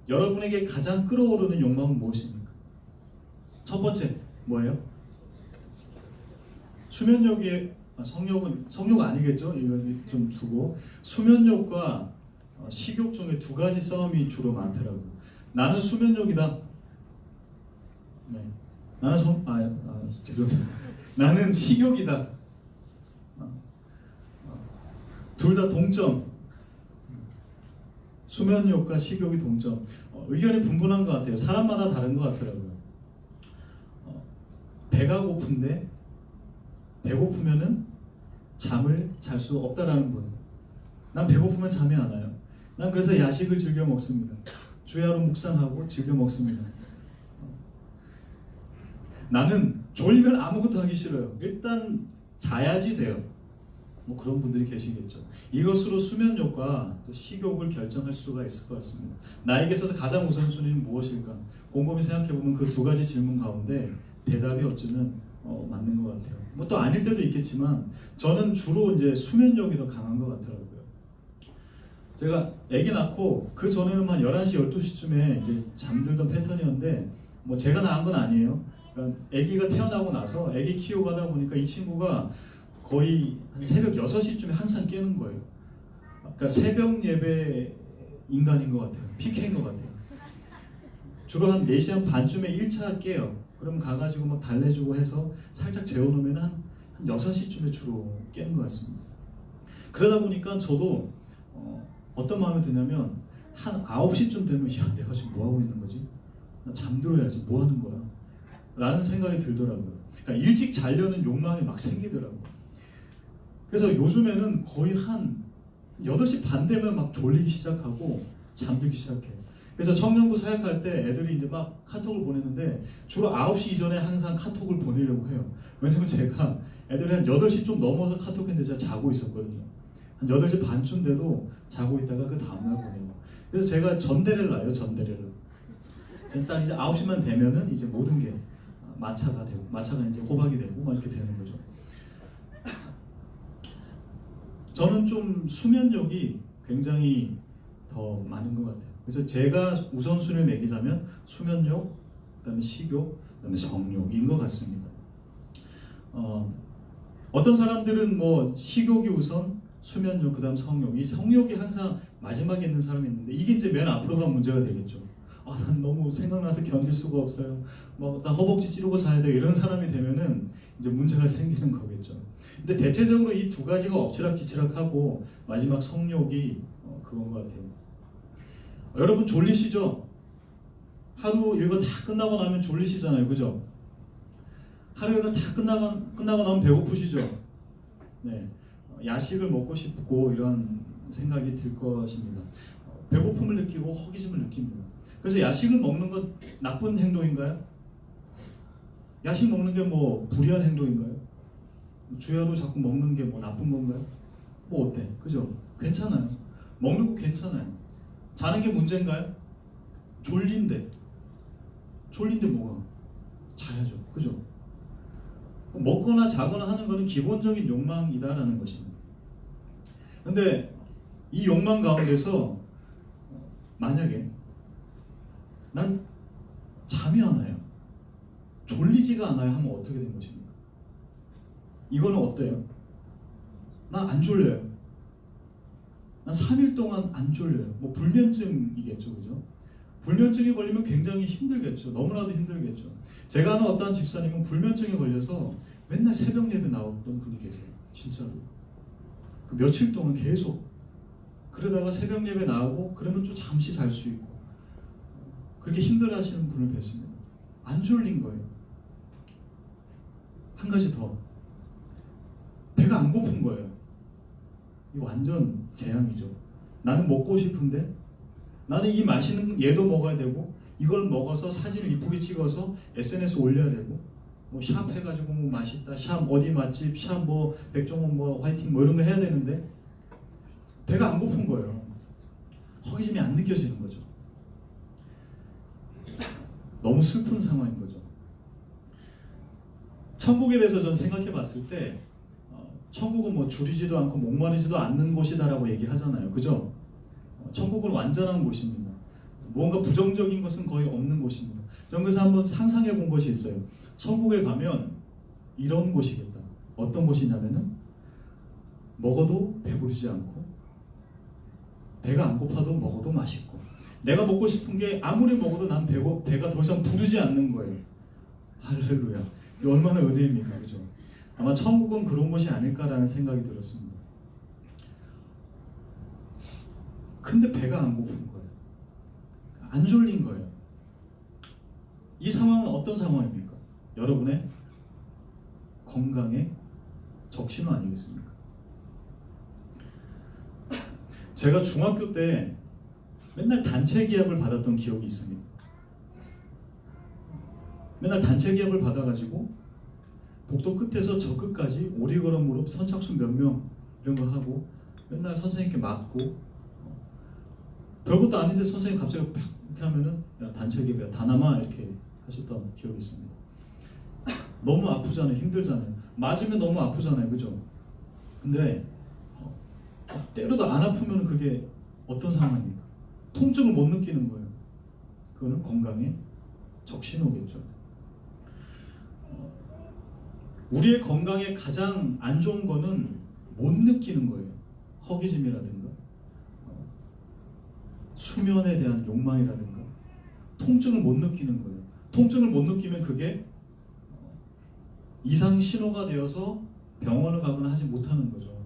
여러분에게 가장 끌어오르는 욕망은 무엇입니까? 첫 번째 뭐예요? 수면욕이 성욕 아니겠죠? 이건 좀 두고 수면욕과 식욕 중에 두 가지 싸움이 주로 많더라고요. 나는 수면욕이다. 네. 나는 죄송해요. 나는 식욕이다. 둘 다 동점. 수면욕과 식욕이 동점. 의견이 분분한 것 같아요. 사람마다 다른 것 같더라고요. 배가 고픈데 배고프면은 잠을 잘 수 없다라는 분. 난 배고프면 잠이 안 와요. 난 그래서 야식을 즐겨 먹습니다. 주야로 묵상하고 즐겨 먹습니다. 나는 졸리면 아무것도 하기 싫어요. 일단 자야지 돼요. 뭐 그런 분들이 계시겠죠. 이것으로 수면욕과 또 식욕을 결정할 수가 있을 것 같습니다. 나에게 있어서 가장 우선순위는 무엇일까? 곰곰이 생각해보면 그 두 가지 질문 가운데 대답이 어쩌면 맞는 것 같아요. 뭐 또 아닐 때도 있겠지만 저는 주로 이제 수면욕이 더 강한 것 같더라고요. 제가 아기 낳고 그 전에는 한 11시, 12시쯤에 이제 잠들던 패턴이었는데 뭐 제가 낳은 건 아니에요. 그러니까 아기가 태어나고 나서 아기 키우고 가다 보니까 이 친구가 거의 한 새벽 6시쯤에 항상 깨는 거예요. 그러니까 새벽 예배 인간인 것 같아요. PK인 것 같아요. 주로 한 4시 한 반쯤에 1차 깨요. 그럼 가가지고 막 달래주고 해서 살짝 재워놓으면 한 6시쯤에 주로 깨는 것 같습니다. 그러다 보니까 저도 어떤 마음이 드냐면 한 9시쯤 되면 야 내가 지금 뭐하고 있는 거지? 나 잠들어야지 뭐 하는 거야? 라는 생각이 들더라고요. 그러니까 일찍 자려는 욕망이 막 생기더라고요. 그래서 요즘에는 거의 한 8시 반 되면 막 졸리기 시작하고 잠들기 시작해요. 그래서 청년부 사역할 때 애들이 이제 막 카톡을 보내는데 주로 9시 이전에 항상 카톡을 보내려고 해요. 왜냐면 제가 애들이 한 8시 좀 넘어서 카톡했는데 제가 자고 있었거든요. 한 8시 반쯤 돼도 자고 있다가 그 다음날 보내요. 그래서 제가 전대를 놔요, 전대를. 저는 딱 이제 9시만 되면은 이제 모든 게 마차가 되고, 마차가 이제 호박이 되고 막 이렇게 되는 거죠. 저는 좀 수면욕이 굉장히 더 많은 것 같아요. 그래서 제가 우선순위를 매기자면 수면욕, 그다음에 식욕, 그다음에 성욕인 것 같습니다. 어떤 사람들은 뭐 식욕이 우선, 수면욕, 그다음 성욕. 이 성욕이 항상 마지막에 있는 사람이 있는데 이게 이제 맨 앞으로가 문제가 되겠죠. 난 너무 생각나서 견딜 수가 없어요. 뭐 나 허벅지 찌르고 자야 돼 이런 사람이 되면은 이제 문제가 생기는 거겠죠. 근데 대체적으로 이 두 가지가 엎치락뒤치락하고 마지막 성욕이 그건 것 같아요. 여러분 졸리시죠? 하루 일과 다 끝나고 나면 졸리시잖아요, 그죠? 하루 일과 다 끝나고 나면 배고프시죠? 네, 야식을 먹고 싶고 이런 생각이 들 것입니다. 배고픔을 느끼고 허기짐을 느낍니다. 그래서 야식을 먹는 건 나쁜 행동인가요? 야식 먹는 게 뭐 불의한 행동인가요? 주야로 자꾸 먹는 게 뭐 나쁜 건가요? 뭐 어때? 그죠? 괜찮아요. 먹는 거 괜찮아요. 자는 게 문제인가요? 졸린데 뭐가? 자야죠. 그죠? 먹거나 자거나 하는 것은 기본적인 욕망이다라는 것입니다. 근데 이 욕망 가운데서 만약에 난 잠이 안 와요, 졸리지가 않아요 하면 어떻게 된 것입니까? 이거는 어때요? 난 안 졸려요. 난 3일 동안 안 졸려요. 뭐 불면증이겠죠, 그죠? 불면증이 걸리면 굉장히 힘들겠죠. 너무나도 힘들겠죠. 제가 아는 어떤 집사님은 불면증에 걸려서 맨날 새벽 예배 나왔던 분이 계세요. 진짜로. 그 며칠 동안 계속 그러다가 새벽 예배 나오고 그러면 좀 잠시 잘 수 있고 그렇게 힘들어하시는 분을 뵀습니다. 안 졸린 거예요. 한 가지 더, 배가 안 고픈 거예요. 이 완전 재앙이죠. 나는 먹고 싶은데 나는 이 맛있는 얘도 먹어야 되고 이걸 먹어서 사진을 이쁘게 찍어서 SNS 올려야 되고 뭐 샵 해가지고 뭐 맛있다, 샵 어디 맛집, 샵 뭐 백종원 뭐 화이팅 뭐 이런 거 해야 되는데 배가 안 고픈 거예요. 허기짐이 안 느껴지는 거죠. 너무 슬픈 상황인 거죠. 천국에 대해서 전 생각해 봤을 때 천국은 뭐 줄이지도 않고 목마르지도 않는 곳이다라고 얘기하잖아요. 그죠? 천국은 완전한 곳입니다. 무언가 부정적인 것은 거의 없는 곳입니다. 저는 그래서 한번 상상해 본 것이 있어요. 천국에 가면 이런 곳이겠다. 어떤 곳이냐면은 먹어도 배부르지 않고 배가 안 고파도 먹어도 맛있고 내가 먹고 싶은 게 아무리 먹어도 난 배가 더 이상 부르지 않는 거예요. 할렐루야. 이거 얼마나 은혜입니까? 그죠? 아마 천국은 그런 곳이 아닐까라는 생각이 들었습니다. 근데 배가 안 고픈 거예요. 안 졸린 거예요. 이 상황은 어떤 상황입니까? 여러분의 건강의 적신호 아니겠습니까? 제가 중학교 때 맨날 단체 기합을 받았던 기억이 있습니다. 맨날 단체 기합을 받아가지고 복도 끝에서 저 끝까지 오리걸음 무릎 선착순 몇 명 이런 거 하고 맨날 선생님께 맞고 별것도 아닌데 선생님 갑자기 팍 이렇게 하면은 야 단체 기합이야 다 남아 이렇게 하셨던 기억이 있습니다. 너무 아프잖아요. 힘들잖아요. 맞으면 너무 아프잖아요. 그죠? 근데 때려도 안 아프면 그게 어떤 상황입니까? 통증을 못 느끼는 거예요. 그거는 건강의 적신호겠죠. 우리의 건강에 가장 안 좋은 거는 못 느끼는 거예요. 허기짐이라든가 수면에 대한 욕망이라든가 통증을 못 느끼는 거예요. 통증을 못 느끼면 그게 이상 신호가 되어서 병원을 가거나 하지 못하는 거죠.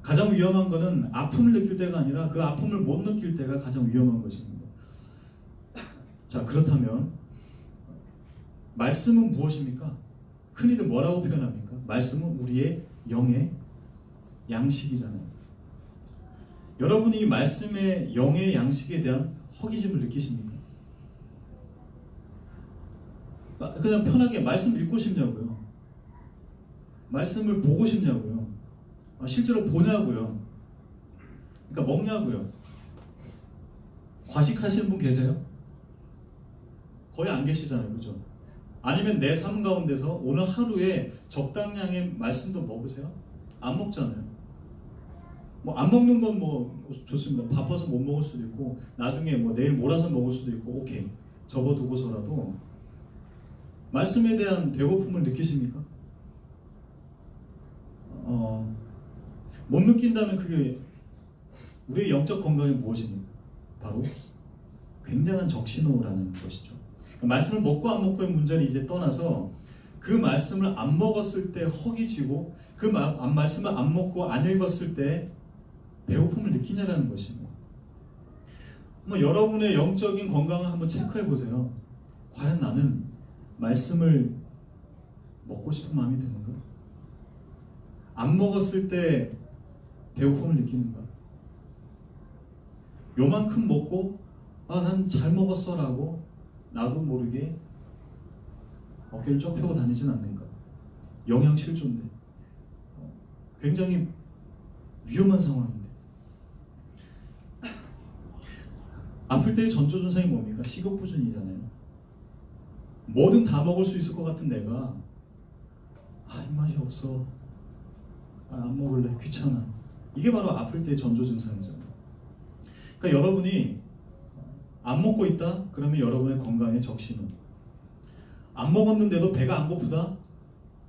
가장 위험한 거는 아픔을 느낄 때가 아니라 그 아픔을 못 느낄 때가 가장 위험한 것입니다. 자, 그렇다면 말씀은 무엇입니까? 흔히들 뭐라고 표현합니까? 말씀은 우리의 영의 양식이잖아요. 여러분이 이 말씀의 영의 양식에 대한 허기짐을 느끼십니까? 그냥 편하게 말씀 읽고 싶냐고요? 말씀을 보고 싶냐고요? 실제로 보냐고요? 그러니까 먹냐고요? 과식하시는 분 계세요? 거의 안 계시잖아요. 그죠? 아니면 내 삶 가운데서 오늘 하루에 적당량의 말씀도 먹으세요? 안 먹잖아요. 뭐 안 먹는 건 뭐 좋습니다. 바빠서 못 먹을 수도 있고 나중에 뭐 내일 몰아서 먹을 수도 있고 오케이 접어두고서라도 말씀에 대한 배고픔을 느끼십니까? 못 느낀다면 그게 우리의 영적 건강이 무엇입니까? 바로 굉장한 적신호라는 것이죠. 말씀을 먹고 안 먹고의 문제는 이제 떠나서 그 말씀을 안 먹었을 때 허기지고 그 말씀을 안 먹고 안 읽었을 때 배고픔을 느끼냐라는 것입니다. 여러분의 영적인 건강을 한번 체크해 보세요. 과연 나는 말씀을 먹고 싶은 마음이 드는가? 안 먹었을 때 배고픔을 느끼는가? 요만큼 먹고 난 잘 먹었어 라고 나도 모르게 어깨를 쭉 펴고 다니진 않는가? 영양실조인데 굉장히 위험한 상황인데 아플 때의 전조증상이 뭡니까? 식욕부진이잖아요. 뭐든 다 먹을 수 있을 것 같은 내가 입맛이 없어 안 먹을래 귀찮아 이게 바로 아플 때의 전조증상이잖아요. 그러니까 여러분이 안 먹고 있다? 그러면 여러분의 건강의 적신호. 안 먹었는데도 배가 안 고프다?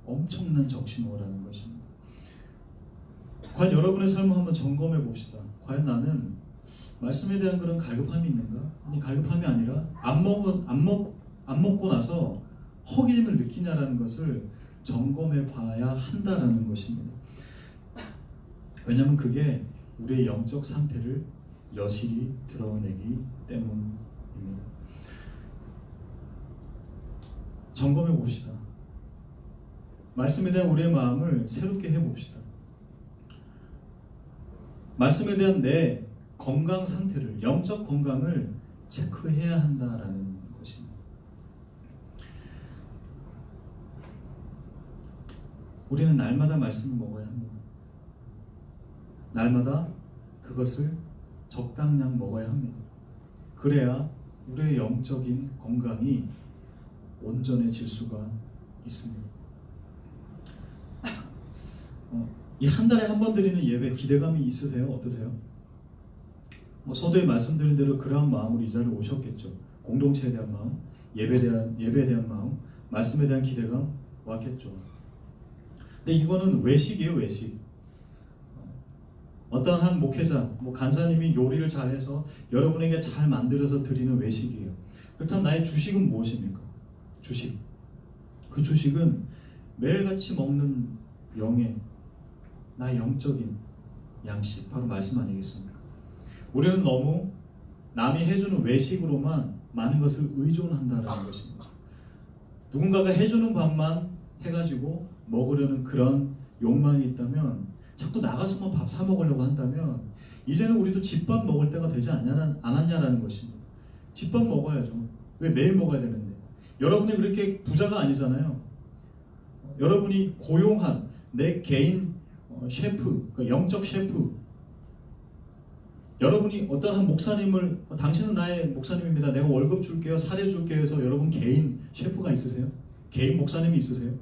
엄청난 적신호라는 것입니다. 과연 여러분의 삶을 한번 점검해 봅시다. 과연 나는 말씀에 대한 그런 갈급함이 있는가? 아니 갈급함이 아니라 안 먹고 나서 허기짐을 느끼냐라는 것을 점검해 봐야 한다라는 것입니다. 왜냐하면 그게 우리의 영적 상태를 여실히 드러내기 때문입니다. 점검해 봅시다. 말씀에 대한 우리의 마음을 새롭게 해봅시다. 말씀에 대한 내 건강 상태를, 영적 건강을 체크해야 한다라는 것입니다. 우리는 날마다 말씀을 먹어야 합니다. 날마다 그것을 적당량 먹어야 합니다. 그래야 우리의 영적인 건강이 온전해질 수가 있습니다. 이 한 달에 한 번 드리는 예배 기대감이 있으세요? 어떠세요? 서두에 말씀드린 대로 그러한 마음으로 이 자리에 오셨겠죠. 공동체에 대한 마음, 예배에 대한 마음, 말씀에 대한 기대감 왔겠죠. 근데 이거는 외식이에요, 외식. 어떤 한 목회자, 간사님이 요리를 잘해서 여러분에게 잘 만들어서 드리는 외식이에요. 그렇다면 나의 주식은 무엇입니까? 주식. 그 주식은 매일같이 먹는 나의 영적인 양식, 바로 말씀 아니겠습니까? 우리는 너무 남이 해주는 외식으로만 많은 것을 의존한다는 것입니다. 누군가가 해주는 밥만 해가지고 먹으려는 그런 욕망이 있다면, 자꾸 나가서만 밥 사 먹으려고 한다면 이제는 우리도 집밥 먹을 때가 되지 않았냐라는 것입니다. 집밥 먹어야죠. 왜 매일 먹어야 되는데? 여러분이 그렇게 부자가 아니잖아요. 여러분이 고용한 내 개인 셰프, 영적 셰프, 여러분이 어떤 한 목사님을, 당신은 나의 목사님입니다, 내가 월급 줄게요, 사례 줄게요 해서 여러분 개인 셰프가 있으세요? 개인 목사님이 있으세요?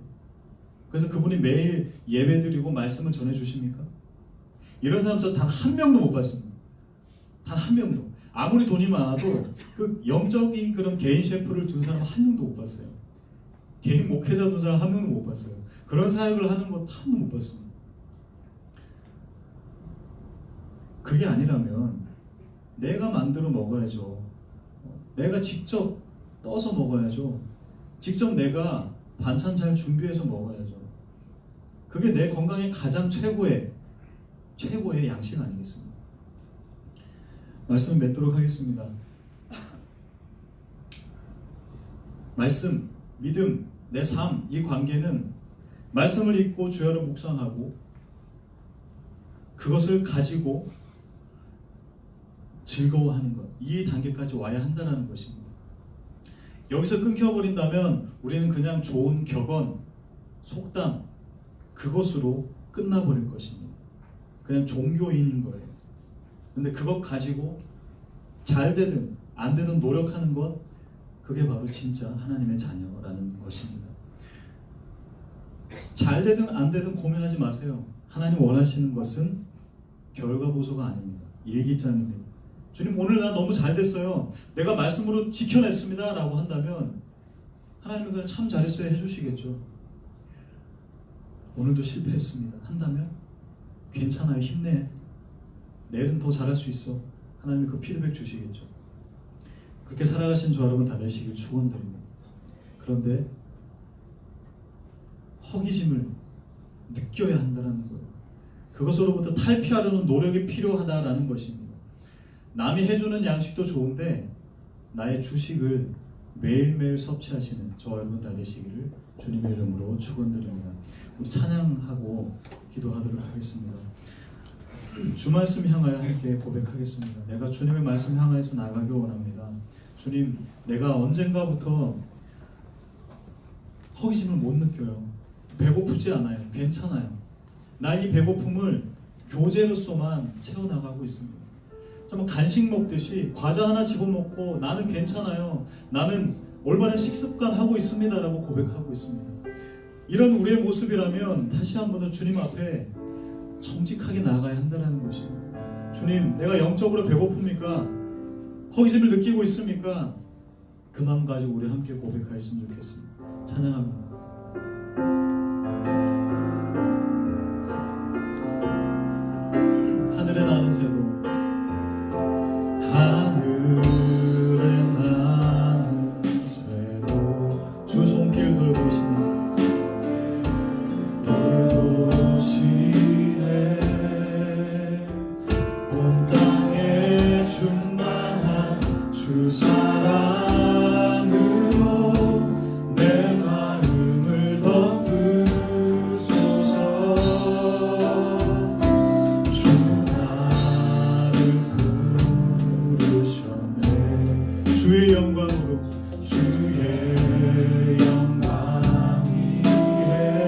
그래서 그분이 매일 예배드리고 말씀을 전해주십니까? 이런 사람 저 단 한 명도 못 봤습니다. 단 한 명도. 아무리 돈이 많아도 그 영적인 그런 개인 셰프를 둔 사람 한 명도 못 봤어요. 개인 목회자 둔 사람 한 명도 못 봤어요. 그런 사역을 하는 거 한 번도 못 봤습니다. 그게 아니라면 내가 만들어 먹어야죠. 내가 직접 떠서 먹어야죠. 직접 내가 반찬 잘 준비해서 먹어야죠. 그게 내 건강에 가장 최고의 양식 아니겠습니까? 말씀을 맺도록 하겠습니다. 말씀, 믿음, 내 삶, 이 관계는 말씀을 읽고 주야로 묵상하고 그것을 가지고 즐거워하는 것, 이 단계까지 와야 한다는 것입니다. 여기서 끊겨버린다면 우리는 그냥 좋은 격언, 속담, 그것으로 끝나버릴 것입니다. 그냥 종교인인 거예요. 근데 그것 가지고 잘 되든 안 되든 노력하는 것, 그게 바로 진짜 하나님의 자녀라는 것입니다. 잘 되든 안 되든 고민하지 마세요. 하나님 원하시는 것은 결과보소가 아닙니다. 일기장입니다. 주님, 오늘 나 너무 잘 됐어요, 내가 말씀으로 지켜냈습니다 라고 한다면 하나님은 그냥 참 잘했어요 해주시겠죠. 오늘도 실패했습니다 한다면 괜찮아요, 힘내, 내일은 더 잘할 수 있어, 하나님이 그 피드백 주시겠죠. 그렇게 살아가신 저 여러분 다 되시길 축원드립니다. 그런데 허기짐을 느껴야 한다는 거예요. 그것으로부터 탈피하려는 노력이 필요하다라는 것입니다. 남이 해주는 양식도 좋은데 나의 주식을 매일매일 섭취하시는 저 여러분 다 되시기를 주님의 이름으로 축원드립니다. 우리 찬양하고 기도하도록 하겠습니다. 주 말씀 향하여 함께 고백하겠습니다. 내가 주님의 말씀 향하여서 나가기 원합니다. 주님, 내가 언젠가부터 허기짐을 못 느껴요. 배고프지 않아요. 괜찮아요. 나의 배고픔을 교제로서만 채워나가고 있습니다. 정말 간식 먹듯이 과자 하나 집어먹고 나는 괜찮아요, 나는 올바른 식습관 하고 있습니다 라고 고백하고 있습니다. 이런 우리의 모습이라면 다시 한 번 더 주님 앞에 정직하게 나아가야 한다는 것입니다. 주님, 내가 영적으로 배고픕니까? 허기짐을 느끼고 있습니까? 그 마음 가지고 우리 함께 고백하였으면 좋겠습니다. 찬양합니다. 하늘에 나는 새도, 하늘에 나는 새도, 주 손길 돌보시네, 돌보시네. 온 땅에 충만한 주 사랑으로 내 마음을 덮으소서. 주 주의 영광으로, 주의 영광 위에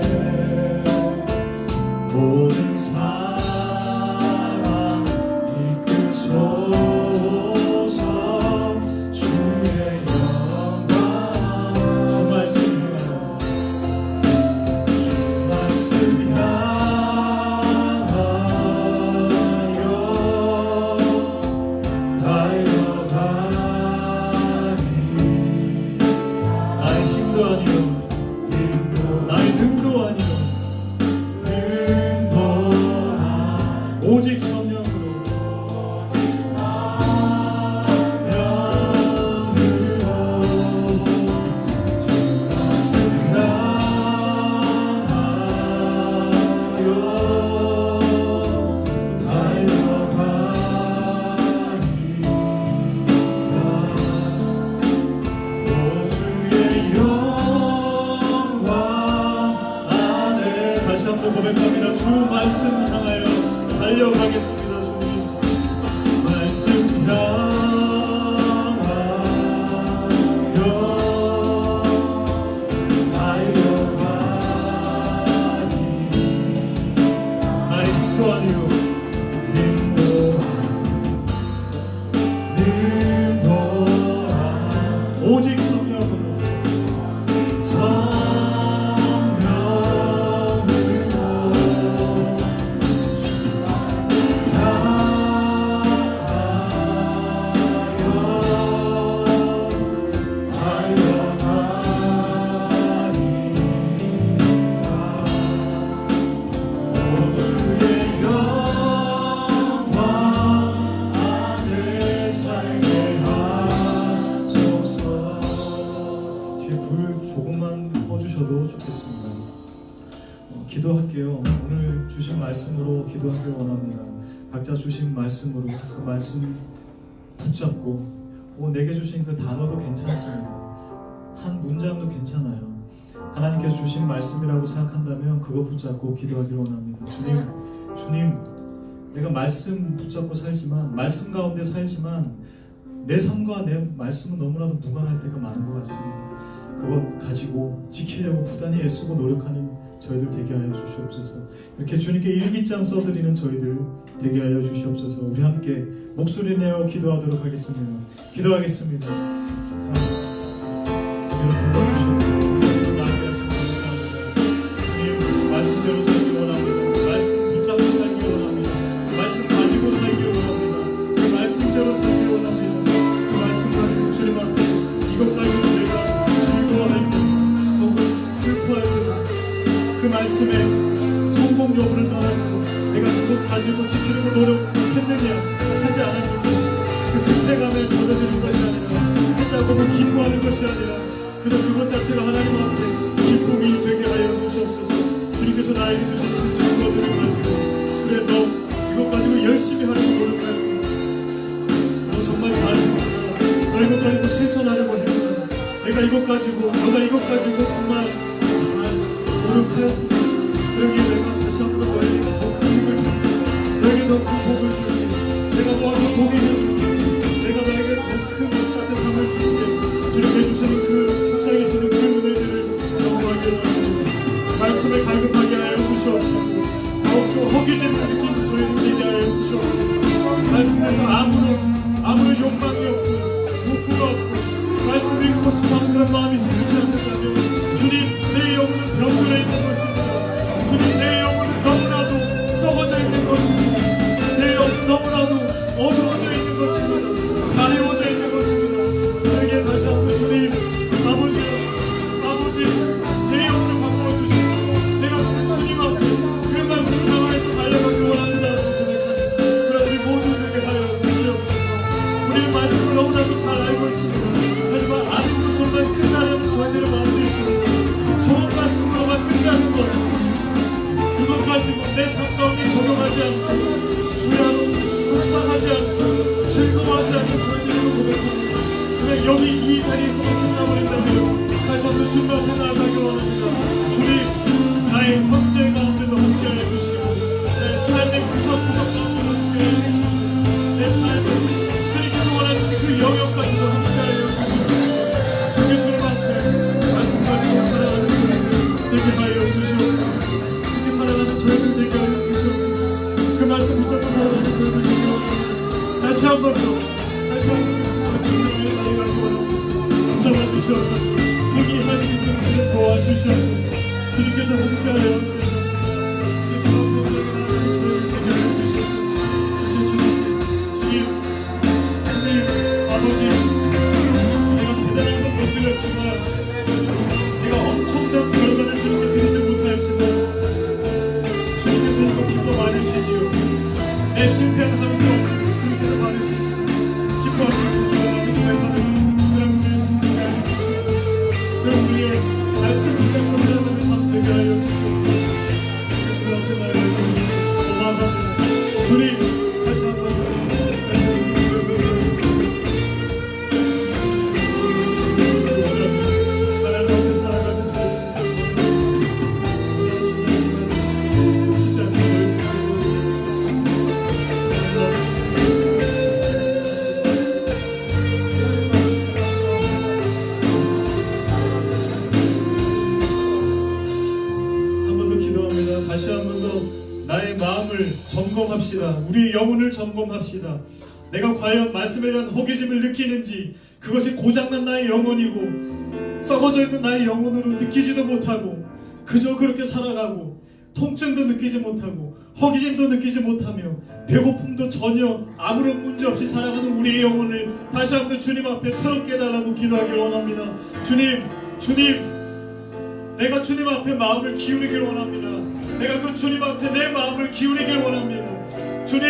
퍼주셔도 좋겠습니다. 기도할게요. 오늘 주신 말씀으로 기도하길 원합니다. 각자 주신 말씀으로 그 말씀 붙잡고 내게 주신 그 단어도 괜찮습니다. 한 문장도 괜찮아요. 하나님께서 주신 말씀이라고 생각한다면 그거 붙잡고 기도하길 원합니다. 주님, 내가 말씀 붙잡고 살지만, 말씀 가운데 살지만 내 삶과 내 말씀은 너무나도 무관할 때가 많은 것 같습니다. 그것 가지고 지키려고 부단히 애쓰고 노력하는 저희들 되게 하여 주시옵소서. 이렇게 주님께 일기장 써드리는 저희들 되게 하여 주시옵소서. 우리 함께 목소리 내어 기도하도록 하겠습니다. 기도하겠습니다. 기도를 들어주시옵소서. 나에게 하신 감사합니다. 주님, 말씀대로 살기 원합니다. 말씀 붙잡고 살기 원합니다. 말씀 가지고 살기 원합니다. 그 말씀대로 살기 원합니다. 그 말씀 가지고 주님 앞에 이것 가지고 내가 즐거워할 때 혹은 슬퍼할 때 그 말씀의 성공 여부를 떠나서 내가 그것 가지고 지키려고 노력했느냐 하지 않았느냐, 그 실패감에 젖어드는 것이 아니라 했다고 기뻐하는 것이 아니라 그저 그것 자체가 하나님 앞에 기쁨이 되게 하여 주시옵소서. 주님께서 나에게 주신 그 증거들을 가지고 그래 너 이것 가지고 열심히 하려고 노력할 거야. 너 정말 잘했구나. 너 이것 가지고 실천하려고 했구나. 내가 이것 가지고 너가 이것 가지고 정말 노력하였구나. 그러기에 내가 다시 한번 너에게 더 큰 힘을 줄게. 너에게 더 큰 복을 줄게. 내가 너한테 복이 해줄게. 내가 너에게 더 큰 따뜻함을 줄게. 주님께 주시는 그 속삭이시는 그 은혜들을 경험하게 하옵소서. 말씀을 갈급하게 하여 주시옵소서. 더욱더 허기짐을 느끼는 저희를 되게 하여 주시옵소서. 말씀에서 아무런 욕망이 없고 욕구가 없고 말씀 읽고 싶은 그런 마음이 생기지 않는다면 주님, 내 영혼은 병들어 있는 것입니다. 주님, 내 영혼은 너무나도 썩어져 있는 것입니다. 내 영혼은 너무나도 어두워져 있는 것입니다. 가려워져 있는 것입니다. 저에게 다시 한번 주님, 아버지 내 영혼을 바꿔주시고 내가 주님 앞에 그 말씀 가만히 달려가기 원한다고 고백하는 그런 우리 모두에게 하여 주시옵소서. 우리는 말씀을 너무나도 잘 알고 있습니다. 하지만 아는 것으로만 끝나려는 저희들의 마음도 있습니다. 좋은 말씀으로만 끝나는 것, 그것 가지고 내 삶 가운데 적용하지 않고 주야로 묵상하지 않고 즐거워하지 않고 저희들을 고백합니다. 그냥 여기 이 자리에서만 끝나버린다면 다시 한번 주님 앞에 나아가기 원합니다. 주님, 나의 형제 가운데도 함께하여 주시고 내 삶의 구석구석 가운데도 함께하여 주시고 내 삶을 주님께서 원하시는 그 영역까지도 함께하여 주시고 그게 주님 앞에 말씀 가지고 살아가는 저희들 되게 하여 주시옵소서. 그렇게 살아가는 저희들 되게 하여 주시옵소서. 그 말씀 붙잡고 살아가는 저희들 되게 하여 주시옵소서. 다시 한 번 더 말씀을 위해 나아가기 원합니다. 붙잡아 주시옵소서. 회개할 수 있는 길 도와주시옵소서. 주님께서 함께하여 주시옵소서. 주님, 아버지, 내가 대단한 건 못 드렸지만 내가 엄청난 결과를 주님께 드리지 못하였지만 주님께서 이거 기뻐 받으시지요. 내 실패한 삶도 주님께서 받으시지요. 기뻐하시는 주님을 고백하는 그런 우리의 성도가 되게 주시옵소서. 그런 우리의 말씀 붙잡고 살아가는 삶 되게 하여 주시옵소서. 주님 앞에 나아가고 고마워합니다. 주님, 다시 한번 다시 한 번 더 나의 마음을 점검합시다. 우리의 영혼을 점검합시다. 내가 과연 말씀에 대한 호기심을 느끼는지, 그것이 고장난 나의 영혼이고 썩어져 있는 나의 영혼으로 느끼지도 못하고 그저 그렇게 살아가고 통증도 느끼지 못하고 허기짐도 느끼지 못하며 배고픔도 전혀 아무런 문제 없이 살아가는 우리의 영혼을 다시 한번 주님 앞에 새롭게 해달라고 기도하길 원합니다. 주님, 내가 주님 앞에 마음을 기울이길 원합니다. 내가 그 주님 앞에 내 마음을 기울이길 원합니다. 주님,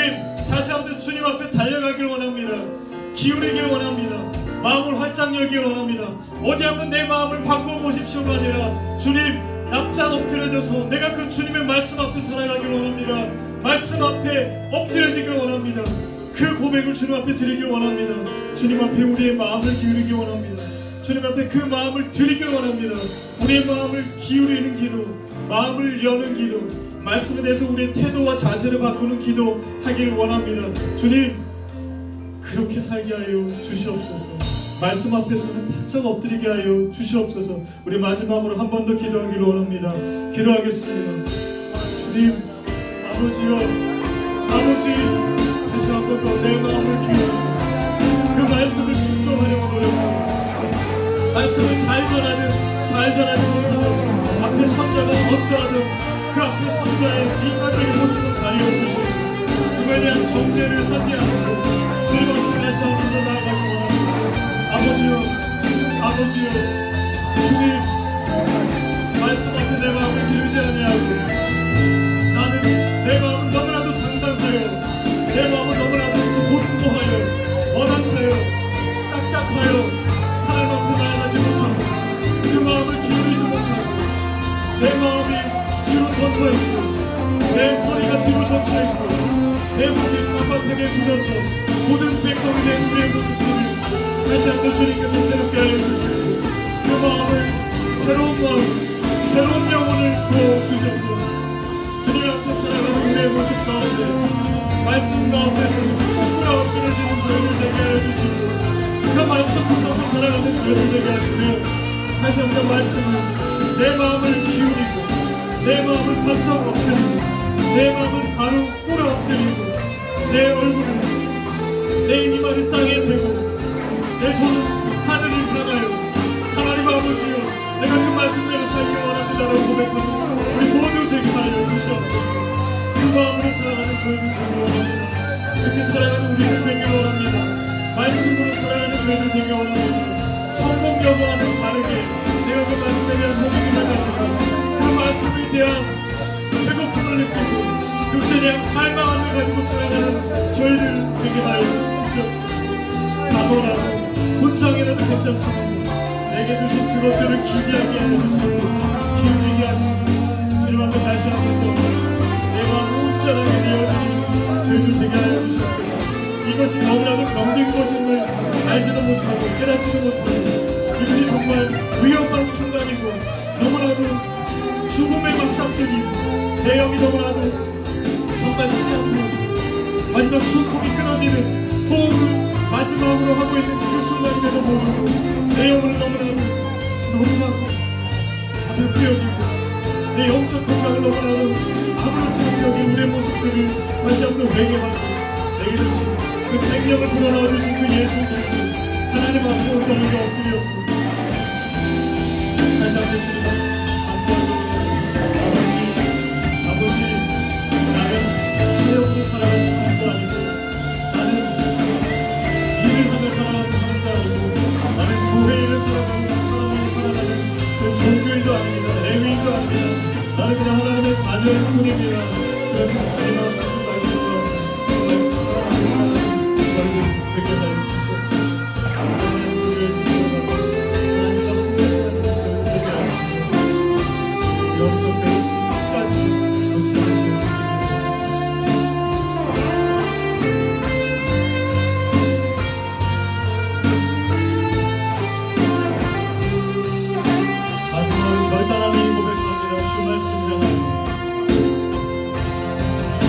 다시 한번 주님 앞에 달려가길 원합니다. 기울이길 원합니다. 마음을 활짝 열기를 원합니다. 어디 한번 내 마음을 바꾸어 보십시오가 아니라 주님 납작 엎드려져서 내가 그 주님의 말씀 앞에 살아가길 원합니다. 말씀 앞에 엎드려지길 원합니다. 그 고백을 주님 앞에 드리길 원합니다. 주님 앞에 우리의 마음을 기울이길 원합니다. 주님 앞에 그 마음을 드리길 원합니다. 우리의 마음을 기울이는 기도, 마음을 여는 기도, 말씀에 대해서 우리의 태도와 자세를 바꾸는 기도 하길 원합니다. 주님 그렇게 살게 하여 주시옵소서. 말씀 앞에서는 바짝 엎드리게 하여 주시옵소서. 우리 마지막으로 한 번 더 기도하기를 원합니다. 기도하겠습니다. 주님 아버지여, 아버지 다시 한 번 더 내 마음을 기울이고 그 말씀을 순종하려고 노력합니다. 말씀을 잘 전하지 못하는 앞에 선자가 어떠하든 그 앞에 선자의 인간적인 모습을 가려주시고 그에 대한 정죄를 하지 않고 주님 앞에 다시 한 번 더 나아가기 원합니다. 아버지요 주님 말씀 앞에 내 마음을 기르지 아니하고 나는 내 마음은 너무나도 당당하여 내 마음은 너무나도 본고하여 원한하여 딱딱하여 하나님 앞에 나아가지 못하고 그 마음을 기울이지 못하고 내 마음이 뒤로 젖혀있고 내 허리가 뒤로 젖혀있고 내 목이 빳빳하게 굳어서 모든 백성이 된 우리의 모습들을 다시 한번 주님께서 새롭게 하여 주시고 그 마음을 새로운 영혼을 부어주셔서 주님 앞에 살아가는 우리의 모습 가운데 말씀 가운데서 뿌려 엎드려지는 저희를 되게 하여 주시고 그 말씀 붙잡고 살아가는 저희를 되게 하시며 다시 한번 말씀을 내 마음을 기울이고 내 마음을 바짝 엎드리고 내 마음을 바로 뿌려 엎드리고 내 얼굴을 내 이마를 땅에 대고 내 손은 하늘을 향하여 하나님 아버지여 내가 그 말씀대로 살기 원합니다라고 고백하고 우리 모두 되게 하여 주시옵소서. 그 마음으로 살아가는 저희를 되게 원합니다. 그렇게 살아가는 우리를 되게 원합니다. 말씀으로 살아가는 저희를 되게 원합니다. 성공 여부와는 다르게 내가 그 말씀에 대한 호기심을 가지고 그 말씀에 대한 배고픔을 느끼고 그것에 대한 갈망함을 가지고 살아가는 저희를 되게 하여 주시옵소서. 단어라도 문장이라도 괜찮습니다. 내게 주신 그것들을 기대하게 해주시고 기울이게 하시고 주님 앞에 다시 한번 내 마음을 온전하게 내어드리는 저희들 되게 하여 주시옵소서. 이것이 너무나도 병든 것임을 알지도 못하고 깨닫지도 못하고 이것이 정말 위험한 순간이고 너무나도 죽음에 맞닥뜨리고 내 영이 너무나도 정말 시한고 마지막 숨통이 끊어지는 호흡을 마지막으로 하고 있는 그 순간임에도 모르고 내 영혼을 너무나도 가볍게 여기고 내 영적 건강을 너무나도 아무렇지 않게 여긴 우리의 모습들을 다시 한번 회개하고 내게 주신 그 생명을 불어넣어 주신 그 예수 그리스도 하나님 앞에 온전하게 엎드렸습니다. 다시 한번 주님 아버지 나는 사역으로 살아가는 사람도 아니고 나는 일을 하며 살아가는 사람도 아니고 나는 교회를 살아가는 사람만이 살아가는 그 종교인도 아닙니다. 레위인도 아닙니다. 나는 그냥 하나님의 자녀일 뿐입니다. 그래서 주님 앞에 말씀으로 저희를 되게 하여 주시고 하나님 우리의 지도가 하나님과 함께 사는 저희를 되게 하시고 영적 끝까지 놓치지 않으시옵소서. 마지막으로 결단하는 고백합니다. 주 말씀 향하여 주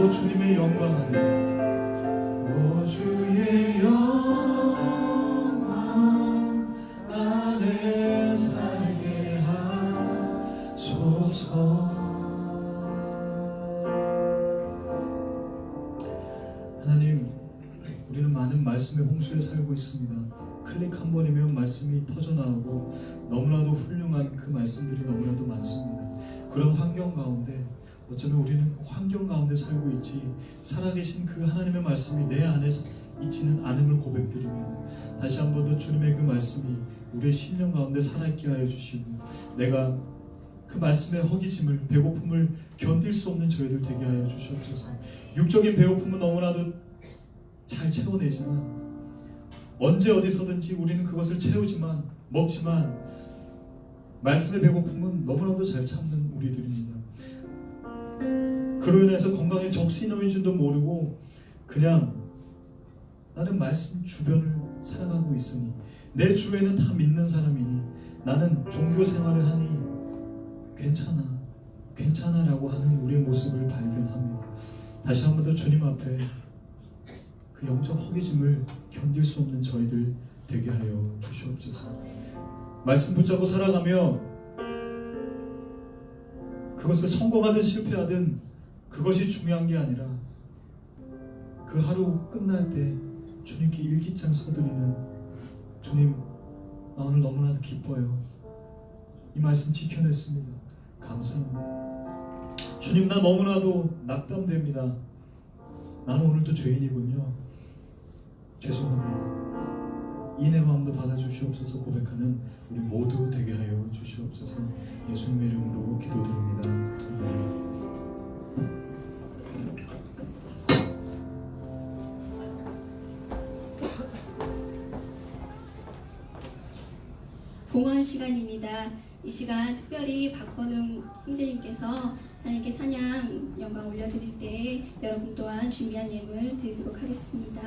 오 주님의 영광 안에 오 주의 영광 안에 살게 하소서. 하나님, 우리는 많은 말씀의 홍수에 살고 있습니다. 클릭 한 번이면 말씀이 터져나오고 너무나도 훌륭한 그 말씀들이 너무나도 많습니다. 그런 환경 가운데 어쩌면 우리는 환경 가운데 살고 있지 살아계신 그 하나님의 말씀이 내 안에 있지는 않음을 고백드리며 다시 한 번 더 주님의 그 말씀이 우리의 심령 가운데 살아있게 하여 주시고 내가 그 말씀의 허기짐을 배고픔을 견딜 수 없는 저희들 되게 하여 주시옵소서. 육적인 배고픔은 너무나도 잘 채워내지만 언제 어디서든지 우리는 그것을 채우지만 먹지만 말씀의 배고픔은 너무나도 잘 참는 우리들입니다. 그로 인해서 건강에 적신호인 줄도 모르고 그냥 나는 말씀 주변을 살아가고 있으니 내 주변에는 다 믿는 사람이니 나는 종교 생활을 하니 괜찮아 라고 하는 우리의 모습을 발견합니다. 다시 한 번 더 주님 앞에 그 영적 허기짐을 견딜 수 없는 저희들 되게 하여 주시옵소서. 말씀 붙잡고 살아가며 그것을 성공하든 실패하든 그것이 중요한 게 아니라 그 하루 끝날 때 주님께 일기장 써드리는 주님, 나 오늘 너무나도 기뻐요. 이 말씀 지켜냈습니다. 감사합니다. 주님, 나 너무나도 낙담됩니다. 나는 오늘도 죄인이군요. 죄송합니다. 이 내 마음도 받아주시옵소서 고백하는 우리 모두 되게 하여 주시옵소서. 예수님의 이름으로 기도드립니다. 아멘. 봉헌 시간입니다. 이 시간 특별히 박건웅 형제님께서 하나님께 찬양 영광 올려드릴 때 여러분 또한 준비한 예물 드리도록 하겠습니다.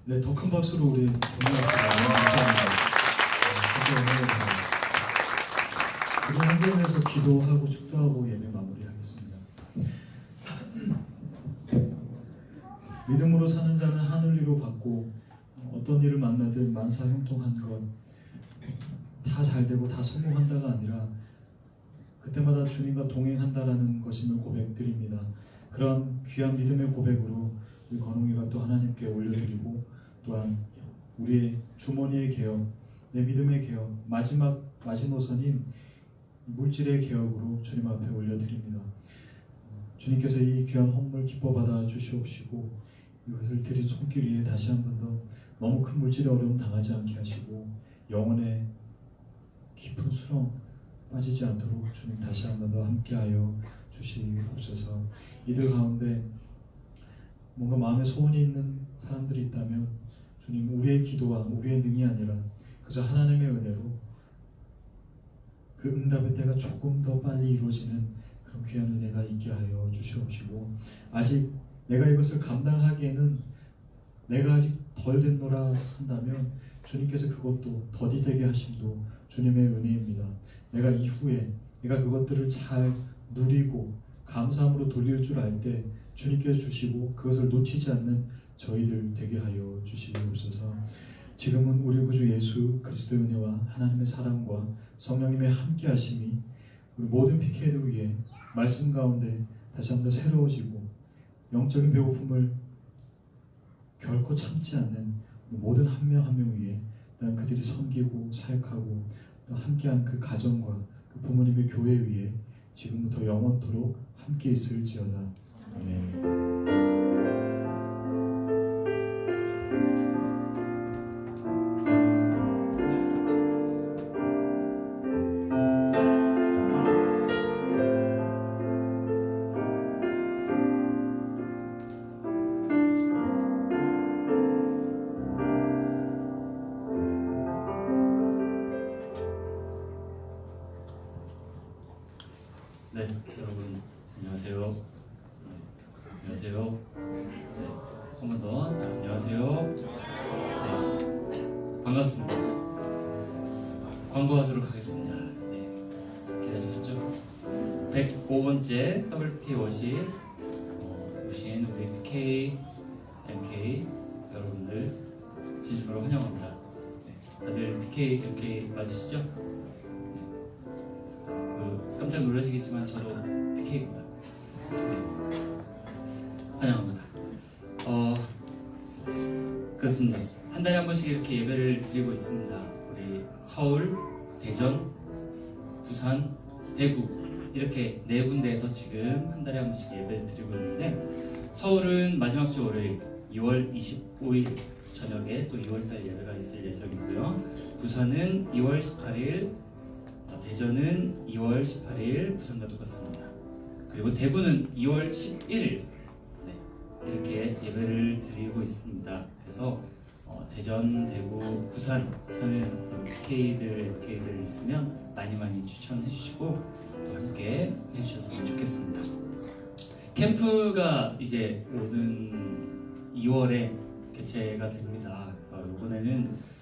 네, 더 큰 박수로 우리 동료합시다. 감사합니다. 그리고 한국에서 기도하고 축도하고 예배 마무리하겠습니다. 믿음으로 사는 자는 하늘 위로 받고 어떤 일을 만나든 만사 형통한 것 다 잘되고 다 성공한다가 아니라 그때마다 주님과 동행한다라는 것임을 고백드립니다. 그런 귀한 믿음의 고백으로 우리 건웅이가 또 하나님께 올려드리고 또한 우리의 주머니의 개혁, 내 믿음의 개혁, 마지노선인 물질의 개혁으로 주님 앞에 올려드립니다. 주님께서 이 귀한 헌물 기뻐 받아 주시옵시고 이것을 드린 손길 위에 다시 한 번 더 너무 큰 물질의 어려움 당하지 않게 하시고 영혼의 깊은 수렁 빠지지 않도록 주님 다시 한 번 더 함께하여 주시옵소서. 이들 가운데 뭔가 마음에 소원이 있는 사람들이 있다면 주님 우리의 기도와 우리의 능이 아니라 그저 하나님의 은혜로 그 응답의 때가 조금 더 빨리 이루어지는 그런 귀한 은혜가 있게 하여 주시옵시고 아직 내가 이것을 감당하기에는 내가 아직 덜 됐노라 한다면 주님께서 그것도 더디되게 하심도 주님의 은혜입니다. 내가 이후에 내가 그것들을 잘 누리고 감사함으로 돌릴 줄 알 때 주님께서 주시고 그것을 놓치지 않는 저희들 되게 하여 주시옵소서. 지금은 우리 구주 예수 그리스도의 은혜와 하나님의 사랑과 성령님의 함께 하심이 우리 모든 PK들 위해 말씀 가운데 다시 한번 새로워지고 영적인 배고픔을 결코 참지 않는 모든 한 명 한 명 위에 난 그들이 섬기고 사역하고 또 함께한 그 가정과 그 부모님의 교회 위에 지금부터 영원토록 함께 있을지어다. 아멘. 네, 여러분 안녕하세요. 네, 안녕하세요. 네, 한 번 더. 자, 안녕하세요. 네, 반갑습니다. 광고하도록 하겠습니다. 네, 기다리셨죠? 105번째 WPK 워십 오신 우리 PK, MK 여러분들 진심으로 환영합니다. 네, 다들 PK, MK 맞으시죠? 깜짝 놀라시겠지만 저도 PK입니다. 네. 환영합니다. 그렇습니다. 한 달에 한 번씩 이렇게 예배를 드리고 있습니다. 우리 서울, 대전, 부산, 대구 이렇게 네 군데에서 지금 한 달에 한 번씩 예배를 드리고 있는데 서울은 마지막 주 월요일 2월 25일 저녁에 또 2월달 예배가 있을 예정이고요. 부산은 2월 18일 대전은 2월 18일 부산과 똑같습니다. 그리고 대구는 2월 11일 네, 이렇게 예배를 드리고 있습니다. 그래서 대전, 대구, 부산 사는 어떤 PK들 있으면 많이 추천해 주시고 또 함께 해주셨으면 좋겠습니다. 캠프가 이제 오는 2월에 개최가 됩니다. 그래서 이번에는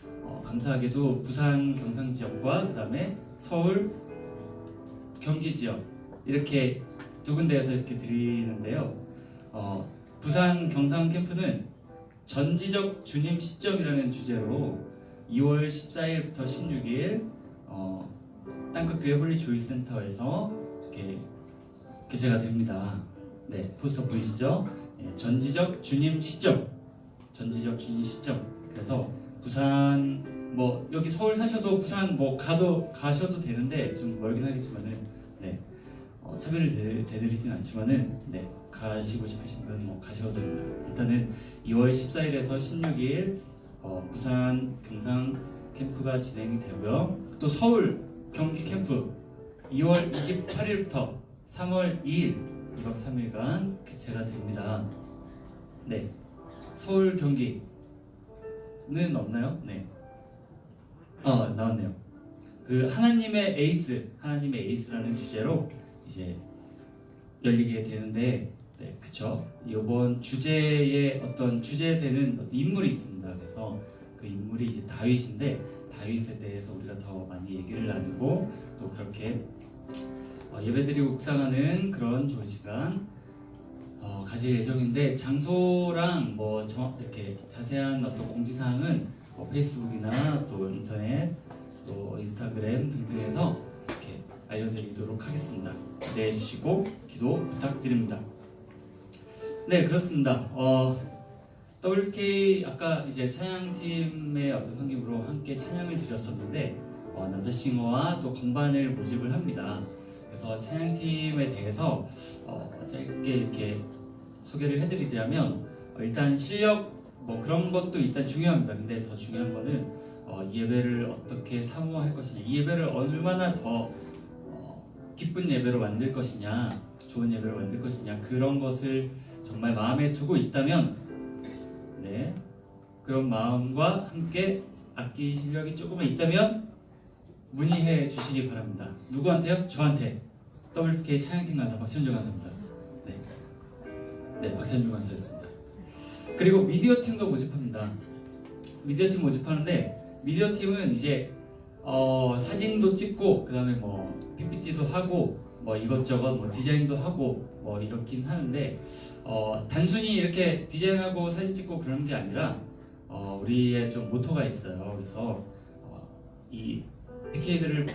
감사하게도 부산 경상 지역과 그 다음에 서울 경기 지역 이렇게 두 군데에서 이렇게 드리는데요. 부산 경상 캠프는 전지적 주님 시점이라는 주제로 2월 14일부터 16일 땅끝교회 홀리조이센터에서 이렇게 개최가 됩니다. 네, 포스터 보이시죠? 네, 전지적 주님 시점, 전지적 주님 시점. 그래서 부산 뭐 여기 서울 사셔도 부산 뭐 가셔도 되는데 좀 멀긴 하겠지만은 네 차별을 대드리진 않지만은 네 가시고 싶으신 분 뭐 가셔도 됩니다. 일단은 2월 14일에서 16일 부산 경상 캠프가 진행이 되고요. 또 서울 경기 캠프 2월 28일부터 3월 2일 2박 3일간 개최가 됩니다. 네 서울 경기는 없나요? 네. 나왔네요. 그 하나님의 에이스라는 주제로 이제 열리게 되는데 네, 그쵸. 이번 주제에 어떤 주제되는 어떤 인물이 있습니다. 그래서 그 인물이 이제 다윗인데 다윗에 대해서 우리가 더 많이 얘기를 나누고 또 그렇게 예배드리고 묵상하는 그런 좋은 시간 가질 예정인데 장소랑 뭐 이렇게 자세한 어떤 공지사항은 페이스북이나 또 인터넷 또 인스타그램 등등에서 이렇게 알려드리도록 하겠습니다. 기대해 주시고 기도 부탁드립니다. 네, 그렇습니다. WK 아까 이제 찬양팀의 어떤 섬김으로 함께 찬양을 드렸었는데 남자 싱어와 또 건반을 모집을 합니다. 그래서 찬양팀에 대해서 짧게 이렇게 소개를 해드리자면 일단 실력 뭐 그런 것도 일단 중요합니다. 근데 더 중요한 거는 이 예배를 어떻게 사모할 것이냐, 이 예배를 얼마나 더 기쁜 예배로 만들 것이냐, 좋은 예배로 만들 것이냐, 그런 것을 정말 마음에 두고 있다면 네, 그런 마음과 함께 악기 실력이 조금만 있다면 문의해 주시기 바랍니다. 누구한테요? 저한테. WK 찬양팀 간사 박찬주 간사입니다. 네, 박찬주 간사였습니다. 그리고 미디어 팀도 모집합니다. 미디어 팀 모집하는데 미디어 팀은 이제 사진도 찍고 그다음에 뭐 PPT도 하고 뭐 이것저것 뭐 디자인도 하고 뭐 이렇긴 하는데 단순히 이렇게 디자인하고 사진 찍고 그런 게 아니라 우리의 좀 모토가 있어요. 그래서 이 PK들을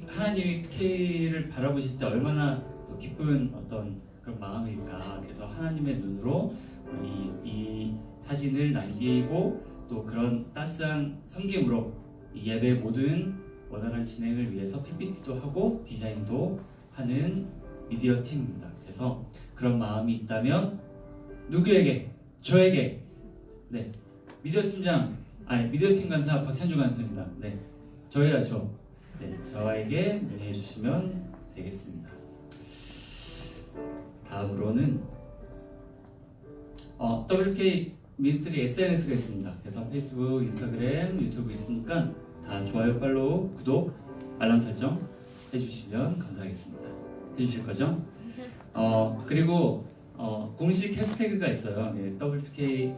하나님이 PK를 바라보실 때 얼마나 또 기쁜 어떤 그런 마음일까. 그래서 하나님의 눈으로 이 사진을 남기고 또 그런 따스한 섬김으로 이 예배 모든 원활한 진행을 위해서 PPT도 하고 디자인도 하는 미디어 팀입니다. 그래서 그런 마음이 있다면 누구에게? 저에게. 네, 미디어 팀장, 미디어 팀 간사 박찬주 간사입니다. 네, 저예요. 네, 저에게 문의해 주시면 되겠습니다. 다음으로는 WK 미니스트리 SNS가 있습니다. 그래서 페이스북, 인스타그램, 유튜브 있으니까 다 좋아요, 팔로우, 구독, 알람 설정 해주시면 감사하겠습니다. 해주실 거죠? 그리고 공식 해시태그가 있어요. 네, WK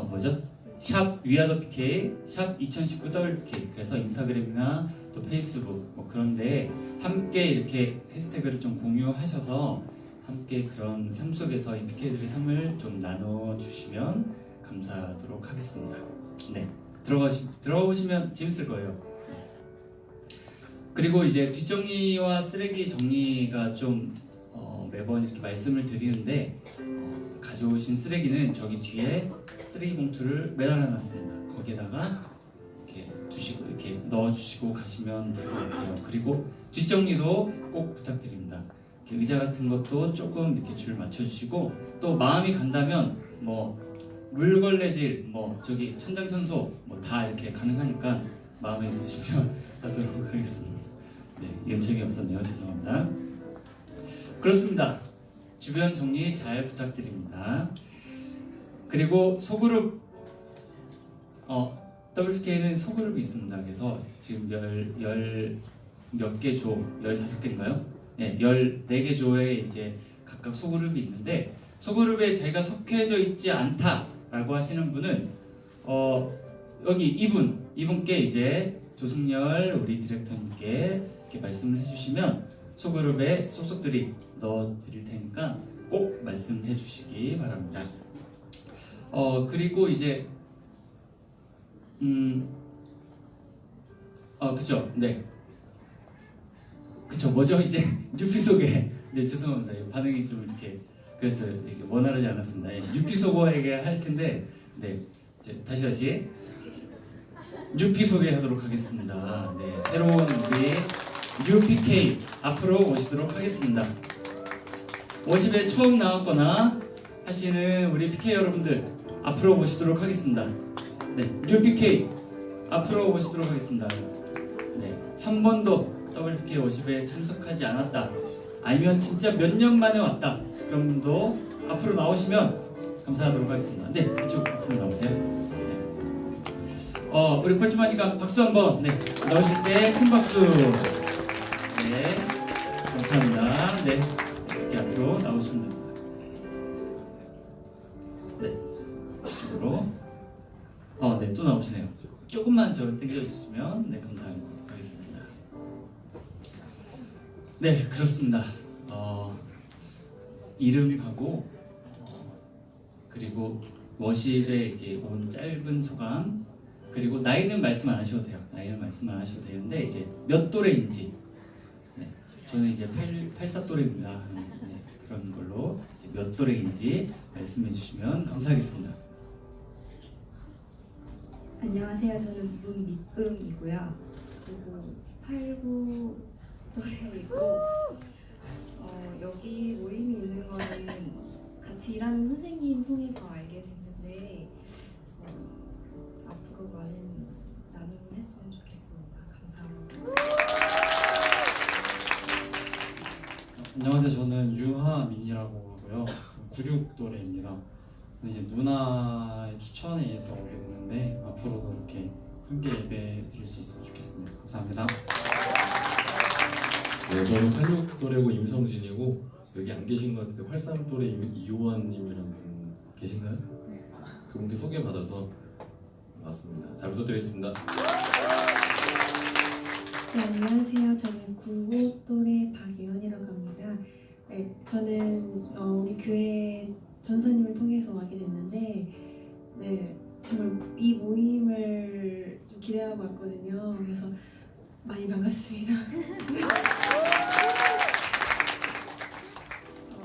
뭐죠? 샵 위아더PK, 샵 2019 WK. 그래서 인스타그램이나 또 페이스북 뭐 그런데 함께 이렇게 해시태그를 좀 공유하셔서 함께 그런 삶 속에서 이 PK들의 삶을 좀 나눠주시면 감사하도록 하겠습니다. 네, 들어보시면 재밌을 거예요. 그리고 이제 뒷정리와 쓰레기 정리가 좀 매번 이렇게 말씀을 드리는데 가져오신 쓰레기는 저기 뒤에 쓰레기 봉투를 매달아놨습니다. 거기에다가 이렇게 두시고 이렇게 넣어주시고 가시면 될 것 같아요. 그리고 뒷정리도 꼭 부탁드립니다. 의자 같은 것도 조금 이렇게 줄 맞춰주시고 또 마음이 간다면 뭐 물걸레질 뭐 저기 천장천소 뭐 다 이렇게 가능하니까 마음에 있으시면 하도록 하겠습니다. 네, 이건 재미없었네요. 죄송합니다. 그렇습니다. 주변 정리 잘 부탁드립니다. 그리고 소그룹 WK는 소그룹이 있습니다. 그래서 지금 몇 개 조, 15개인가요? 네, 14개 조에 이제 각각 소그룹이 있는데 소그룹에 자기가 속해져 있지 않다라고 하시는 분은 여기 이분께 이제 조승열 우리 디렉터님께 이렇게 말씀을 해주시면 소그룹에 소속들이 넣어드릴 테니까 꼭 말씀해 주시기 바랍니다. 그리고 이제 그쵸, 네, 그쵸, 뭐죠 이제 뉴피 소개. 네, 죄송합니다. 반응이 좀 이렇게 그래서 이렇게 원활하지 않았습니다. 뉴피 소개에게 할 텐데, 네, 이제 다시 뉴피 소개하도록 하겠습니다. 네, 새로운 우리 뉴PK 앞으로 오시도록 하겠습니다. 50에 처음 나왔거나 하시는 우리 PK 여러분들 앞으로 오시도록 하겠습니다. 네, 뉴PK 앞으로 오시도록 하겠습니다. 네, 한 번도 WPK 50에 참석하지 않았다, 아니면 진짜 몇 년 만에 왔다, 그런 분도 앞으로 나오시면 감사하도록 하겠습니다. 네, 이쪽 앞으로 나오세요. 네. 우리 뻘쭘하니까 박수 한번, 네, 넣으실 때 큰 박수. 네, 감사합니다. 네, 이렇게 이렇게 앞으로 나오시면 됩니다. 네, 이쪽으로. 네, 또 나오시네요. 조금만 저 당겨주시면 네, 감사하겠습니다. 네, 그렇습니다. 이름이 가고 그리고 워십에 이렇게 온 짧은 소감, 그리고 나이는 말씀 안 하셔도 돼요. 나이는 말씀 안 하셔도 되는데 이제 몇 또래인지, 네, 저는 이제 84또래입니다. 네, 그런 걸로 이제 몇 또래인지 말씀해 주시면 감사하겠습니다. 안녕하세요. 저는 문밑음이고요. 그리고 89 또래이고 여기 모임이 있는 거는 같이 일하는 선생님 통해서 알게 됐는데 앞으로 많은 나눔을 했으면 좋겠습니다. 감사합니다. 안녕하세요. 저는 유하민이라고 하고요. 96 또래입니다. 이제 누나의 추천에 의해서 오게 됐는데 앞으로도 이렇게 함께 예배 드릴 수 있으면 좋겠습니다. 감사합니다. 네, 저는 86 또래고 임성진이고 여기 안 계신 것 같은데 83 또래 이호환님이라는 분 계신가요? 그분께 소개받아서 왔습니다. 잘 부탁드리겠습니다. 네, 안녕하세요. 저는 95 또래 박예원이라고 합니다. 네, 저는 우리 교회 전사님을 통해서 와게 됐는데 네, 정말 이 모임을 좀 기대하고 왔거든요. 그래서 많이 반갑습니다.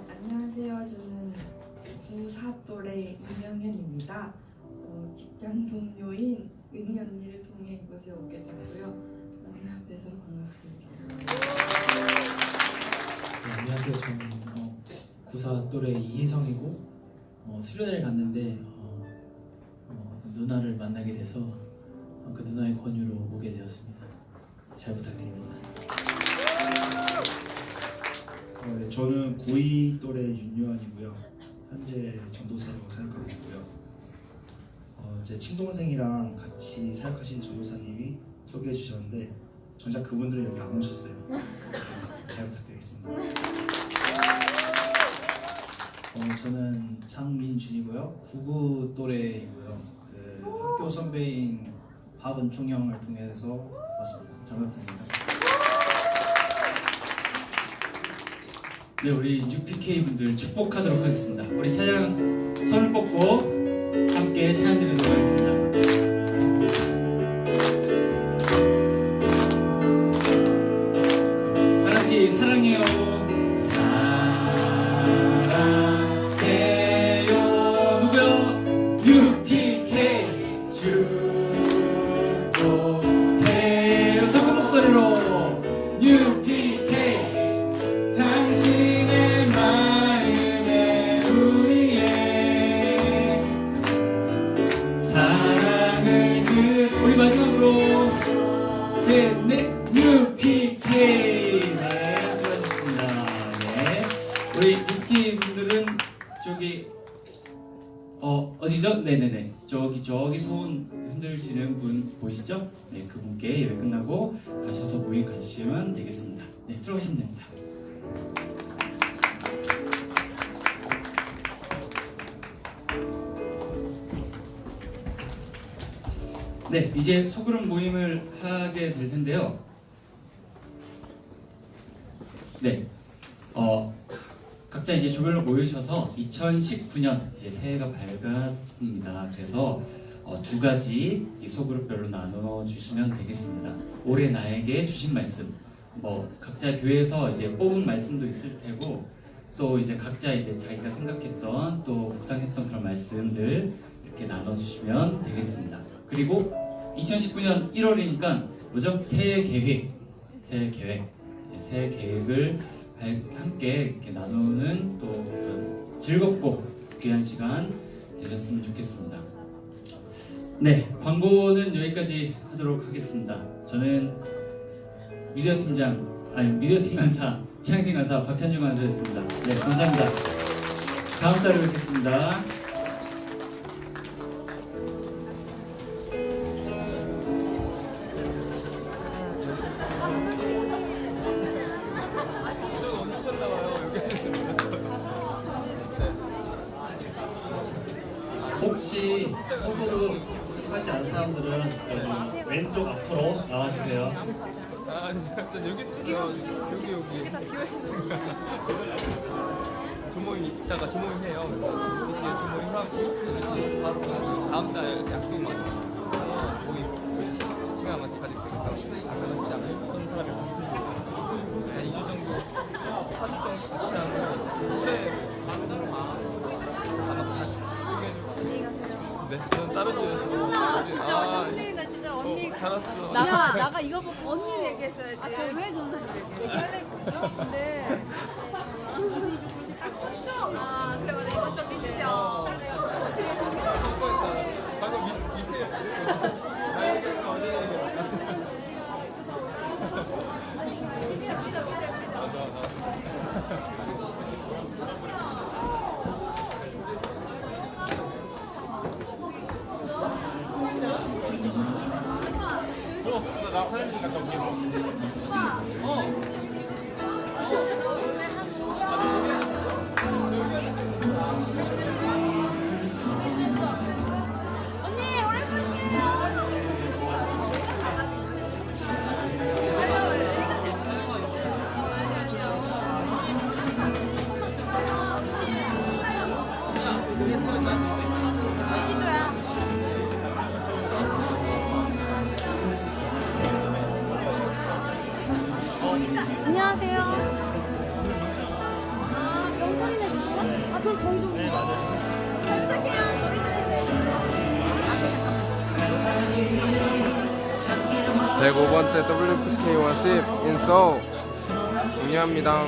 안녕하세요. 저는 94 또래 이명현입니다. 직장 동료인 은희 언니를 통해 이곳에 오게 됐고요. 만나뵈서 반갑습니다. 네, 안녕하세요. 저는 94 또래 이혜성이고 수련회를 갔는데 누나를 만나게 돼서 그 누나의 권유로 오게 되었습니다. 잘 부탁드립니다. 네, 저는 92 또래 윤요한이고요. 현재 전도사로 사역하고 있고요. 제 친동생이랑 같이 사역하신 전도사님이 소개해 주셨는데 정작 그분들은 여기 안 오셨어요. 잘 부탁드리겠습니다. 저는 장민준이고요. 99 또래이고요. 학교 선배인 박은총 형을 통해서 왔습니다. 잘 부탁드립니다. 네, 우리 UPK 분들 축복하도록 하겠습니다. 우리 찬양 손을 뻗고 함께 찬양 드리도록 하겠습니다. 다 같이 사랑해요. 사랑해요. 누구요? UPK 축복해요. 더 큰 목소리로 UPK 당신의 마음에 우리의 사랑을 우리 마지막으로 셋넷 UPK. 네, 수고하셨습니다. 네, 우리 UPK 분들은 저기 어디죠? 네네네, 저기 손 흔들시는 분 보이시죠? 네, 그분께 예배 끝나고 가셔서 모임 가지시면 되겠습니다. 네, 들어가시면 됩니다. 네, 이제 소그룹 모임을 하게 될 텐데요. 네, 각자 이제 조별로 모이셔서 2019년 이제 새해가 밝았습니다. 그래서 두 가지 이 소그룹별로 나눠 주시면 되겠습니다. 올해 나에게 주신 말씀, 각자 교회에서 이제 뽑은 말씀도 있을 테고, 또 이제 각자 이제 자기가 생각했던 또 묵상했던 그런 말씀들 이렇게 나눠 주시면 되겠습니다. 그리고 2019년 1월이니까 뭐죠? 새해 계획, 새해 계획을 함께 이렇게 나누는 또 그런 즐겁고 귀한 시간 되셨으면 좋겠습니다. 네, 광고는 여기까지 하도록 하겠습니다. 저는 미디어팀 간사, 취향팀 간사 박찬주 간사였습니다. 네, 감사합니다. 다음 달에 뵙겠습니다. 나와요 여기. 혹시 소그룹 속하지 않은 사람들은 여기 왼쪽 앞으로 나와주세요. 여기 있어요. 여기. 조모임 이따가 조모임 해요. 이렇게 조모임 하고 이렇게 바로 다음 달 약속 맞춰서 거기 시간 맞춰 가지고 아까 같이 않아요? 어떤 사람이 한 2주 정도, 4주 정도 같이 하면 올해 아마 같이 소개해주고. 네, 저는 다른 지역에서. 진짜 완전 훈훈이다 진짜 언니. 잘했어. 나가 이거 보고 언니를 얘기했어야지. 왜 전사님 얘기할래? 근데 아 그래 맞아 이거 좀 믿으셔. 방금 밑에. 나 화장실 갔다 올게. 언니 오랜만이에요. 안녕하세요. 아, 영상이네 주시나? 아, 그럼 저희도. 네, 맞아요. 깜짝이야, 저희도. 105번째 WPK 워십 인소 중요합니다.